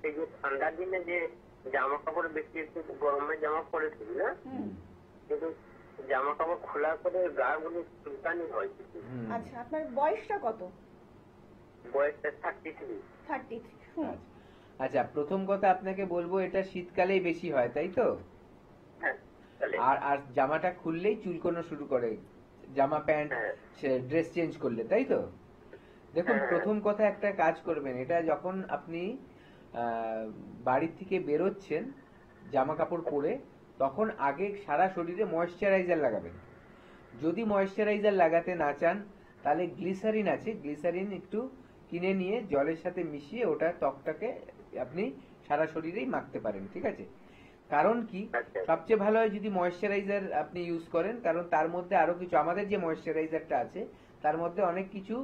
এই যে ঠান্ডার দিনে যে জামা কাপড় বেশি একটু গরমের জামা পরেছি না, কিন্তু জামা কাপড় খোলা করে গা গুলো চুলকানি হয়। আচ্ছা, আপনার বয়সটা কত? বয়সটা 33। 33। আচ্ছা, প্রথম কথা আপনাকে বলবো এটা শীতকালেই বেশি হয়, তাই তো? আর আর জামাটা খুললেই চুলকোনো শুরু করে, জামা প্যান্ট ড্রেস চেঞ্জ করলে, তাই তো? দেখুন, প্রথম কথা একটা কাজ করবেন, এটা যখন আপনি বাড়ির থেকে বেরোচ্ছেন জামা কাপড় পরে, তখন আগে সারা শরীরে ময়েশ্চারাইজার লাগাবেন। যদি ময়েশ্চারাইজার লাগাতে না চান তাহলে গ্লিসারিন আছে, গ্লিসারিন একটু কিনে নিয়ে জলের সাথে মিশিয়ে ওটা ত্বকটাকে আপনি সারা শরীরেই মাখতে পারেন, ঠিক আছে? কারণ কি, সবচেয়ে ভালো হয় যদি ময়েশ্চারাইজার আপনি ইউজ করেন, কারণ তার মধ্যে আরো কিছু, আমাদের যে ময়েশ্চারাইজারটা আছে তার মধ্যে অনেক কিছু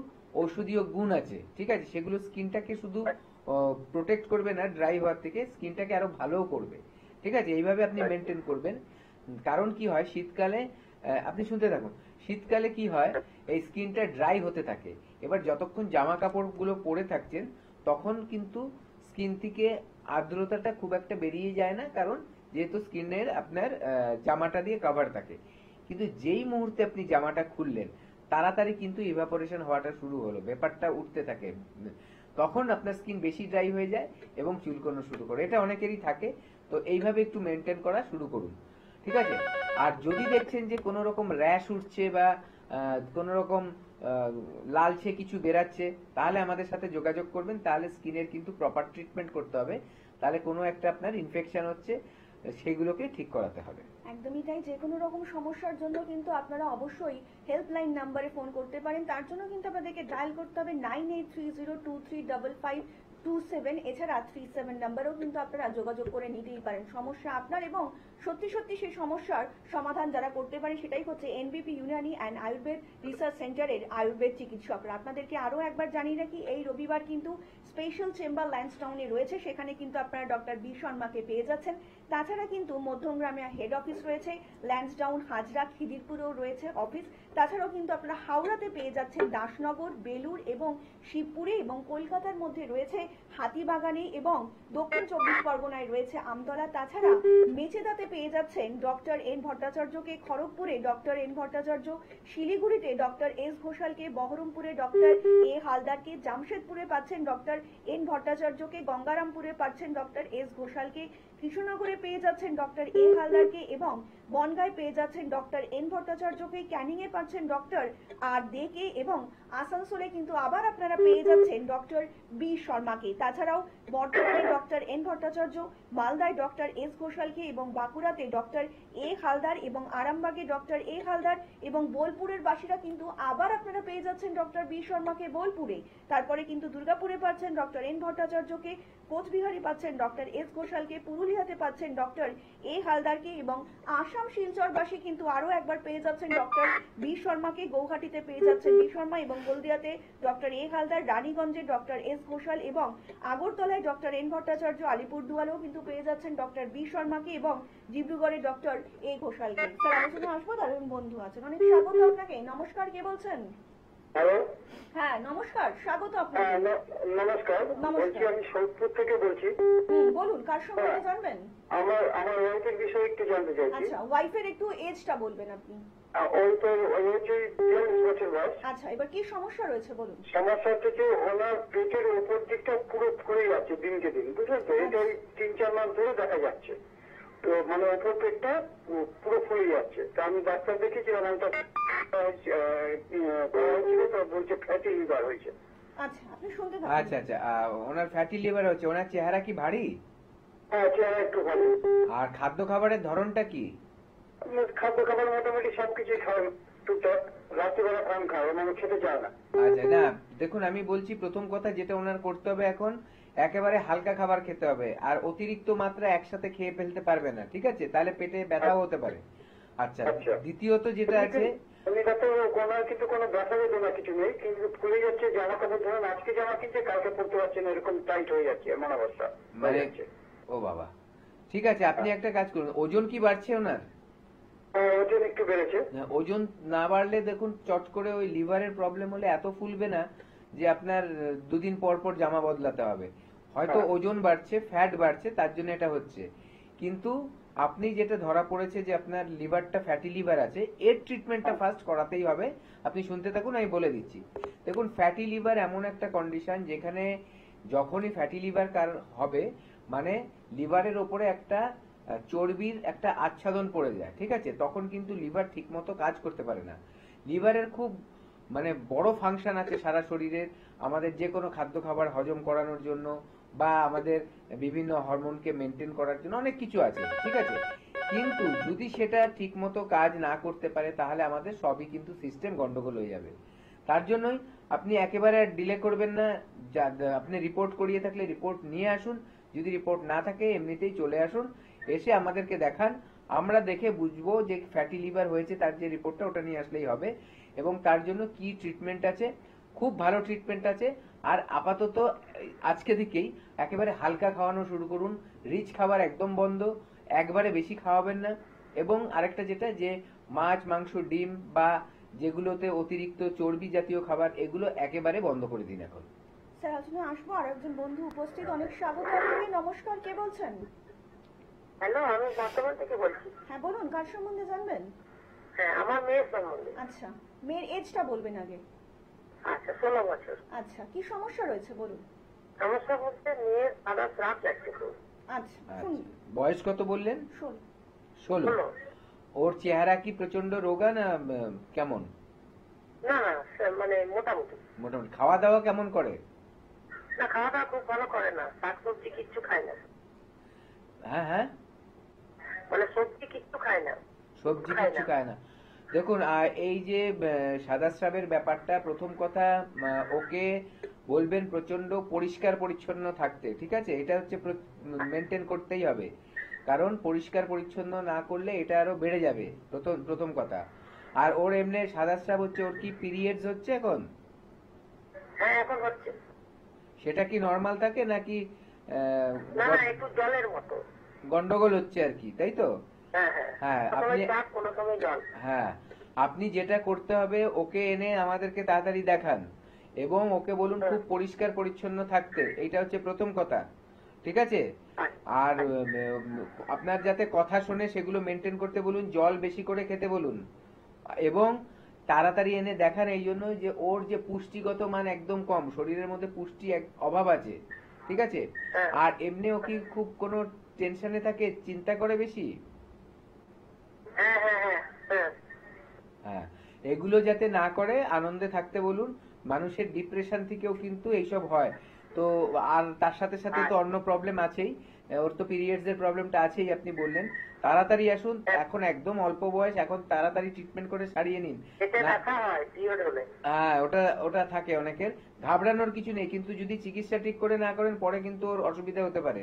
ঔষধীয় গুণ আছে, ঠিক আছে? সেগুলো স্কিনটাকে শুধু প্রোটেক্ট করবে না ড্রাই হওয়ার থেকে, স্কিনটাকে আরো ভালোও করবে, ঠিক আছে? এইভাবে আপনি মেনটেন করবেন। কারণ কি হয়, শীতকালে আপনি শুনতে থাকুন, শীতকালে কি হয়, এই স্কিনটা ড্রাই হতে থাকে। এবার যতক্ষণ জামা কাপড়গুলো পরে থাকছেন তখন কিন্তু স্কিন থেকে আর্দ্রতাটা খুব একটা বেরিয়ে যায় না, কারণ যেহেতু স্কিনের আপনার জামাটা দিয়ে কভার থাকে। কিন্তু যেই মুহূর্তে আপনি জামাটা খুললেন তাড়াতাড়ি কিন্তু ইভাপোরেশন হওয়াটা শুরু হলো, ব্যাপারটা উঠতে থাকে, তখন আপনার স্কিন বেশি ড্রাই হয়ে যায় এবং চুলকোনো শুরু করে। এটা অনেকেরই থাকে, তো এইভাবে একটু মেনটেন করা শুরু করুন, ঠিক আছে? আর যদি দেখছেন যে কোনো রকম র্যাশ উঠছে বা কোনো রকম লালচে কিছু বেরাচ্ছে, তাহলে আমাদের সাথে যোগাযোগ করবেন, তাহলে স্কিনের কিন্তু প্রপার ট্রিটমেন্ট করতে হবে, তাহলে কোনো একটা আপনার ইনফেকশন হচ্ছে সেগুলোকে ঠিক করাতে হবে। একদমই তাই। যে কোনো রকম সমস্যার জন্য কিন্তু আপনারা অবশ্যই হেল্পলাইন নাম্বারে ফোন করতে পারেন। তার জন্য কিন্তু আপনাদেরকে ডায়াল করতে হবে 9830235527। এছাড়া 37 নাম্বারেও কিন্তু আপনারা যোগাযোগ করে নিতেই পারেন। সমস্যা আপনার এবং সত্যি সত্যি সেই সমস্যার সমাধান যারা করতে পারে সেটাই হচ্ছে এনবিপি ইউনানি অ্যান্ড আয়ুর্বেদ রিসার্চ সেন্টারের আয়ুর্বেদ চিকিৎসকরা। আপনাদেরকে আরো একবার জানিয়ে রাখি, এই রবিবার কিন্তু স্পেশাল চেম্বার ল্যান্সডাউনে রয়েছে, সেখানে কিন্তু আপনারা ডক্টর বি শর্মাকে পেয়ে যাচ্ছেন। তাছাড়া কিন্তু মধ্যমগ্রামে হেড অফিস রয়েছে, ল্যান্সডাউন, হাজরা, খিদিরপুরেও রয়েছে অফিস। তাছাড়াও কিন্তু আপনারা হাওড়াতে পেয়ে যাচ্ছেন দাসনগর, বেলুর এবং শিবপুরে, এবং কলকাতার মধ্যে রয়েছে হাতিবাগানে এবং দক্ষিণ 24 পরগনায় রয়েছে আমতলা। তাছাড়া মেচেদাতে পেয়ে যাচ্ছেন ডক্টর এন ভট্টাচার্যকে, খড়গপুরে ডক্টর এন ভট্টাচার্য, শিলিগুড়িতে ডক্টর এস ঘোষালকে, বহরমপুরে ডক্টর এ হালদারকে, জামশেদপুরে পাচ্ছেন ডক্টর এন ভট্টাচার্যকে, গঙ্গারামপুরে পাচ্ছেন ডক্টর এস ঘোষালকে, কৃষ্ণনগরে পেয়ে যাচ্ছেন ডক্টর এ হালদারকে এবং বনগাঁয় পেয়ে যাচ্ছেন ডক্টর এন ভট্টাচার্যকে, ক্যানিং এ পাচ্ছেন ডক্টর আর দেকে এবং আসানসোলে কিন্তু আবার আপনারা পেয়ে যাচ্ছেন ডক্টর বি শর্মাকে। তাছাড়াও বর্ধমানে ডক্টর এন ভট্টাচার্য, মালদায় ডক্টর এস ঘোষালকে এবং বাঁকুড়াতে ডক্টর এ হালদার এবং আরামবাগে ডক্টর এ হালদার এবং বোলপুরের বাসীরা কিন্তু আবার আপনারা পেয়ে যাচ্ছেন ডক্টর বি শর্মাকে বোলপুরে। তারপরে কিন্তু দুর্গাপুরে পাচ্ছেন ডক্টর এন ভট্টাচার্যকে, কোচবিহারে পাচ্ছেন ডক্টর এস ঘোষালকে, পুরুলিয়াতে পাচ্ছেন ডক্টর এ হালদারকে এবং আসাম শিলচরবাসী কিন্তু আরো একবার পেয়ে যাচ্ছেন ডক্টর বি শর্মাকে, গৌহাটিতে পেয়ে যাচ্ছেন বি শর্মা এবং হলদিয়াতে ডক্টর এ হালদার, রানীগঞ্জে ডক্টর এস ঘোষাল এবং আগরতলায় ডক্টর এন ভট্টাচার্য, আলিপুরদুয়ারেও কিন্তু পেয়ে যাচ্ছেন ডক্টর বি শর্মাকে এবং ডিব্রুগড়ে ডক্টর এ ঘোষালকে। স্যার, আলোচনা আসবো, তার বন্ধু আছেন। অনেক স্বাগত আপনাকে। নমস্কার, কে বলছেন? হ্যালো, হ্যাঁ নমস্কার, স্বাগত আপনাকে। নমস্কার, বলছি আমি সোদপুর থেকে বলছি। বলুন, কার সম্পর্কে জানবেন? আমার ওয়াইফের বিষয়ে একটু জানতে চাইছি। আচ্ছা, ওয়াইফের একটু এজটা বলবেন আপনি। ওই তো ওই হচ্ছে 43 বছর বয়স। আচ্ছা, এবার কি সমস্যা রয়েছে বলুন। সমস্যা হচ্ছে ওনার পেটের উপর দিকটা পুরো ফুলে যাচ্ছে দিনকে দিন, বুঝলেন তো? এটা 3-4 মাস ধরে দেখা যাচ্ছে। তো মানে উপর পেটটা পুরো ফুলে যাচ্ছে। তো আমি ডাক্তার দেখেছিলাম, একটা বলছে ফ্যাটি লিভার হয়েছে। আচ্ছা, আপনি শুনতে থাকুন। আচ্ছা আচ্ছা, ওনার ফ্যাটি লিভার হচ্ছে। ওনার চেহারা কি ভারী? হ্যাঁ, চেহারা একটু ভারী। আর খাদ্য খাবারের ধরনটা কি? খাদ্য খাবার মোটামুটি সবকিছু খাওয়া টুকটাক, রাত্রিবেলা কম খাওয়া, মানে খেতে চায় না। আচ্ছা, না দেখুন, আমি বলছি প্রথম কথা যেটা ওনার করতে হবে এখন, একেবারে হালকা খাবার খেতে হবে, আর অতিরিক্ত মাত্রা একসাথে খেয়ে ফেলতে পারবে না, ঠিক আছে? তাহলে পেটে ব্যথাও হতে পারে। আচ্ছা, দ্বিতীয়ত যেটা আছে, কিন্তু কোনো ব্যথা বেদনা কিছু নেই, কিন্তু ফুলে যাচ্ছে। জামা কাপড় ধরুন আজকে জামা কিনছে, কালকে পড়তে পারছে না, এরকম টাইট হয়ে যাচ্ছে, এমন অবস্থা মানে ও বাবা। ঠিক আছে, আপনি একটা কাজ করুন, ওজন কি বাড়ছে ওনার? ওজন একটু বেড়েছে। ওজন না বাড়লে দেখুন, চট করে ওই লিভারের প্রবলেম হলে এত ফুলবে না যে আপনার 2 দিন পর পর জামা বদলাতে হবে। হয়তো ওজন বাড়ছে, ফ্যাট বাড়ছে, তার জন্য এটা হচ্ছে। কিন্তু আপনি যেটা ধরা পড়েছে যে আপনার লিভারটা ফ্যাটি লিভার আছে, এর ট্রিটমেন্টটা ফার্স্ট করাতেই হবে। আপনি শুনতে থাকুন, আমি বলে দিচ্ছি। দেখুন, ফ্যাটি লিভার এমন একটা কন্ডিশন যেখানে যখনই ফ্যাটি লিভার হবে মানে লিভারের ওপরে একটা চর্বির একটা আচ্ছাদন পড়ে যায়, ঠিক আছে, তখন কিন্তু লিভার ঠিকমতো কাজ করতে পারে না। লিভারের খুব মানে বড় ফাংশন আছে সারা শরীরের, আমাদের যে কোনো খাদ্য খাবার হজম করানোর জন্য বা আমাদের বিভিন্ন হরমোনকে মেনটেন করার জন্য অনেক কিছু আছে, ঠিক আছে। কিন্তু যদি সেটা ঠিকমতো কাজ না করতে পারে তাহলে আমাদের সবই কিন্তু সিস্টেম গন্ডগোল হয়ে যাবে। তার জন্যই আপনি একেবারে ডিলে করবেন না, আপনি রিপোর্ট করিয়ে থাকলে রিপোর্ট নিয়ে আসুন, যদি রিপোর্ট না থাকে এমনিতেই চলে আসুন, এসে আমাদেরকে দেখান, আমরা দেখে বুঝবো যে ফ্যাটি লিভার হয়েছে, তার যে রিপোর্টটা ওটা নিয়ে আসলেই হবে। এবং তার জন্য কি ট্রিটমেন্ট আছে, খুব ভালো ট্রিটমেন্ট আছে। আর আপাতত আজকে থেকেই একেবারে হালকা খাওয়ানো শুরু করুন, রিচ খাবার একদম বন্ধ, একবারে বেশি খাওয়াবেন না। এবং আরেকটা যেটা যে মাছ মাংস ডিম বা যেগুলোতে অতিরিক্ত চর্বি জাতীয় খাবার এগুলো একেবারে বন্ধ করে দিন এখন। স্যার আলোচনা আসবো, আর একজন বন্ধু উপস্থিত, অনেক স্বাগত আপনাকে। নমস্কার, কে বলছেন? হ্যালো, আমি বর্তমান থেকে বলছি। হ্যাঁ বলুন, কার সম্বন্ধে জানবেন? হ্যাঁ, আমার মেয়ের সম্বন্ধে। আচ্ছা, মেয়ের এজটা বলবেন আগে। আচ্ছা, 16 বছর। আচ্ছা, কি সমস্যা রয়েছে বলুন। সমস্যা হচ্ছে মেয়ের সাদা স্রাব যাচ্ছে খুব। আচ্ছা শুনুন। বয়স কত বললেন? 16। ওর চেহারা কি প্রচন্ড রোগা না কেমন? না না, মানে মোটামুটি। মোটামুটি। খাওয়া দাওয়া কেমন করে? না, খাওয়া দাওয়া খুব ভালো করে না, শাকসবজি কিচ্ছু খায় না। হ্যাঁ হ্যাঁ, মানে সবজি কিচ্ছু খায় না। সবজি কিচ্ছু খায় না। দেখুন এই যে সাদা স্রাবের ব্যাপারটা, প্রথম কথা ওকে বলবেন প্রচন্ড পরিষ্কার পরিচ্ছন্ন থাকতে, ঠিক আছে, এটা হচ্ছে মেনটেন করতেই হবে, কারণ পরিষ্কার পরিচ্ছন্ন না করলে এটা আরো বেড়ে যাবে, প্রথম কথা। আর ওর এমনি সাদা স্রাব হচ্ছে, ওর কি পিরিয়ডস হচ্ছে এখন? হ্যাঁ, এখন হচ্ছে। সেটা কি নরমাল থাকে নাকি না না, একটু জলের মতো গন্ডগোল হচ্ছে আর কি, তাই তো? হ্যাঁ হ্যাঁ, হ্যাঁ, আপনি যেটা করতে হবে, ওকে এনে আমাদেরকে তাড়াতাড়ি দেখান এবং ওকে বলুন খুব পরিষ্কার পরিচ্ছন্ন থাকতে, এইটা হচ্ছে প্রথম কথা, ঠিক আছে। আর আপনার যাতে কথা শুনে সেগুলো মেনটেন করতে বলুন, জল বেশি করে খেতে বলুন এবং তাড়াতাড়ি এনে দেখান, এই জন্য যে ওর যে পুষ্টিগত মান একদম কম, শরীরের মধ্যে পুষ্টি অভাব আছে, ঠিক আছে। আর এমনি ও কি খুব কোনো টেনশনে থাকে, চিন্তা করে বেশি? হ্যাঁ, এগুলো যাতে না করে, আনন্দে থাকতে বলুন। মানুষের ডিপ্রেশন থেকেও কিন্তু এইসব হয়, তো আর তার সাথে সাথে তো অন্য প্রবলেম আছেই, ওর তো পিরিয়ডস এর প্রবলেমটা আছেই, আপনি বললেন। তাড়াতাড়ি আসুন, এখন একদম অল্প বয়স, এখন তাড়াতাড়ি ট্রিটমেন্ট করে সারিয়ে নিন। হ্যাঁ, ওটা থাকে অনেকের, ঘাবড়ানোর কিছু নেই, কিন্তু যদি চিকিৎসা ঠিক করে না করেন পরে কিন্তু ওর অসুবিধা হতে পারে,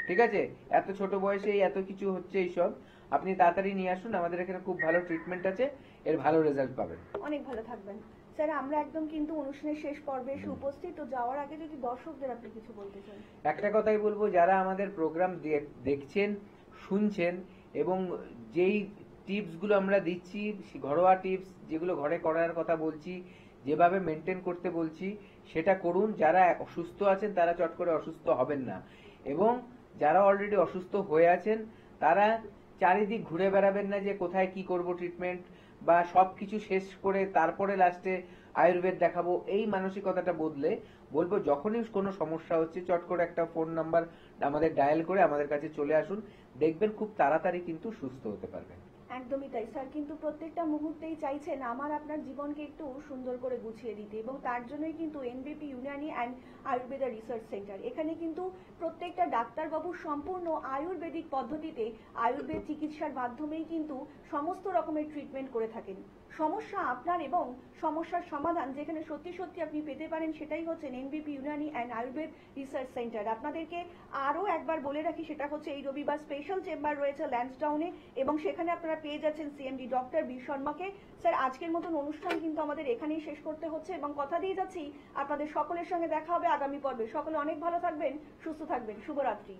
ঠিক আছে। এত ছোট বয়সে এত কিছু হচ্ছে এইসব, আপনি তাড়াতাড়ি নিয়ে আসুন, আমাদের এখানে খুব ভালো ট্রিটমেন্ট আছে, এর ভালো রেজাল্ট পাবেন। অনেক ভালো থাকবেন স্যার। আমরা একদম কিন্তু অনুষ্ঠানের শেষ পর্বে এসে উপস্থিত, তো যাওয়ার আগে যদি দর্শকদের আপনি কিছু বলতে চান। একটা কথাই বলবো, যারা আমাদের প্রোগ্রাম দেখছেন শুনছেন এবং যেই টিপস গুলো আমরা দিচ্ছি, ঘরোয়া টিপস যেগুলো ঘরে করার কথা বলছি, যেভাবে মেনটেন করতে বলছি, সেটা করুন। যারা অসুস্থ আছেন তারা চট করে অসুস্থ হবেন না, এবং যারা অলরেডি অসুস্থ হয়ে আছেন তারা চারিদিক ঘুরে বেড়াবেন না যে কোথায় কি করব ট্রিটমেন্ট, বা সবকিছু শেষ করে তারপরে লাস্টে আয়ুর্বেদ দেখাবো, এই মানসিকতাটা বদলে বলবো যখনই কোনো সমস্যা হচ্ছে চট করে একটা ফোন নাম্বার আমাদের ডায়াল করে আমাদের কাছে চলে আসুন, দেখবেন খুব তাড়াতাড়ি কিন্তু সুস্থ হতে পারবেন। একদমই তাই স্যার, কিন্তু প্রত্যেকটা মুহূর্তেই চাইছেন আমার আপনার জীবনকে একটু সুন্দর করে গুছিয়ে দিতে, এবং তার জন্যই কিন্তু এনবিপি Unani and Ayurveda research centre, এখানে কিন্তু প্রত্যেকটা ডাক্তারবাবু সম্পূর্ণ আয়ুর্বেদিক পদ্ধতিতে আয়ুর্বেদ চিকিৎসার মাধ্যমেই কিন্তু সমস্ত রকমের ট্রিটমেন্ট করে থাকেন। সমস্যা আপনার এবং সমস্যার সমাধান যেখানে সত্যি সত্যি আপনি পেতে পারেন, সেটাই হচ্ছে এনবিপি Unani and Ayurveda research centre. আপনাদেরকে আরও একবার বলে রাখি, সেটা হচ্ছে এই রবিবার স্পেশাল চেম্বার রয়েছে ল্যান্সডাউনে, এবং সেখানে আপনারা পেয়ে যাচ্ছেন সিএমডি ডক্টর বি শর্মাকে। স্যার, আজকের মতন অনুষ্ঠান কিন্তু আমাদের এখানেই শেষ করতে হচ্ছে, এবং কথা দিয়ে যাচ্ছি আপনাদের সকলের সঙ্গে দেখা হবে আগামী পর্বে। সকলে অনেক ভালো থাকবেন, সুস্থ থাকবেন, শুভরাত্রি।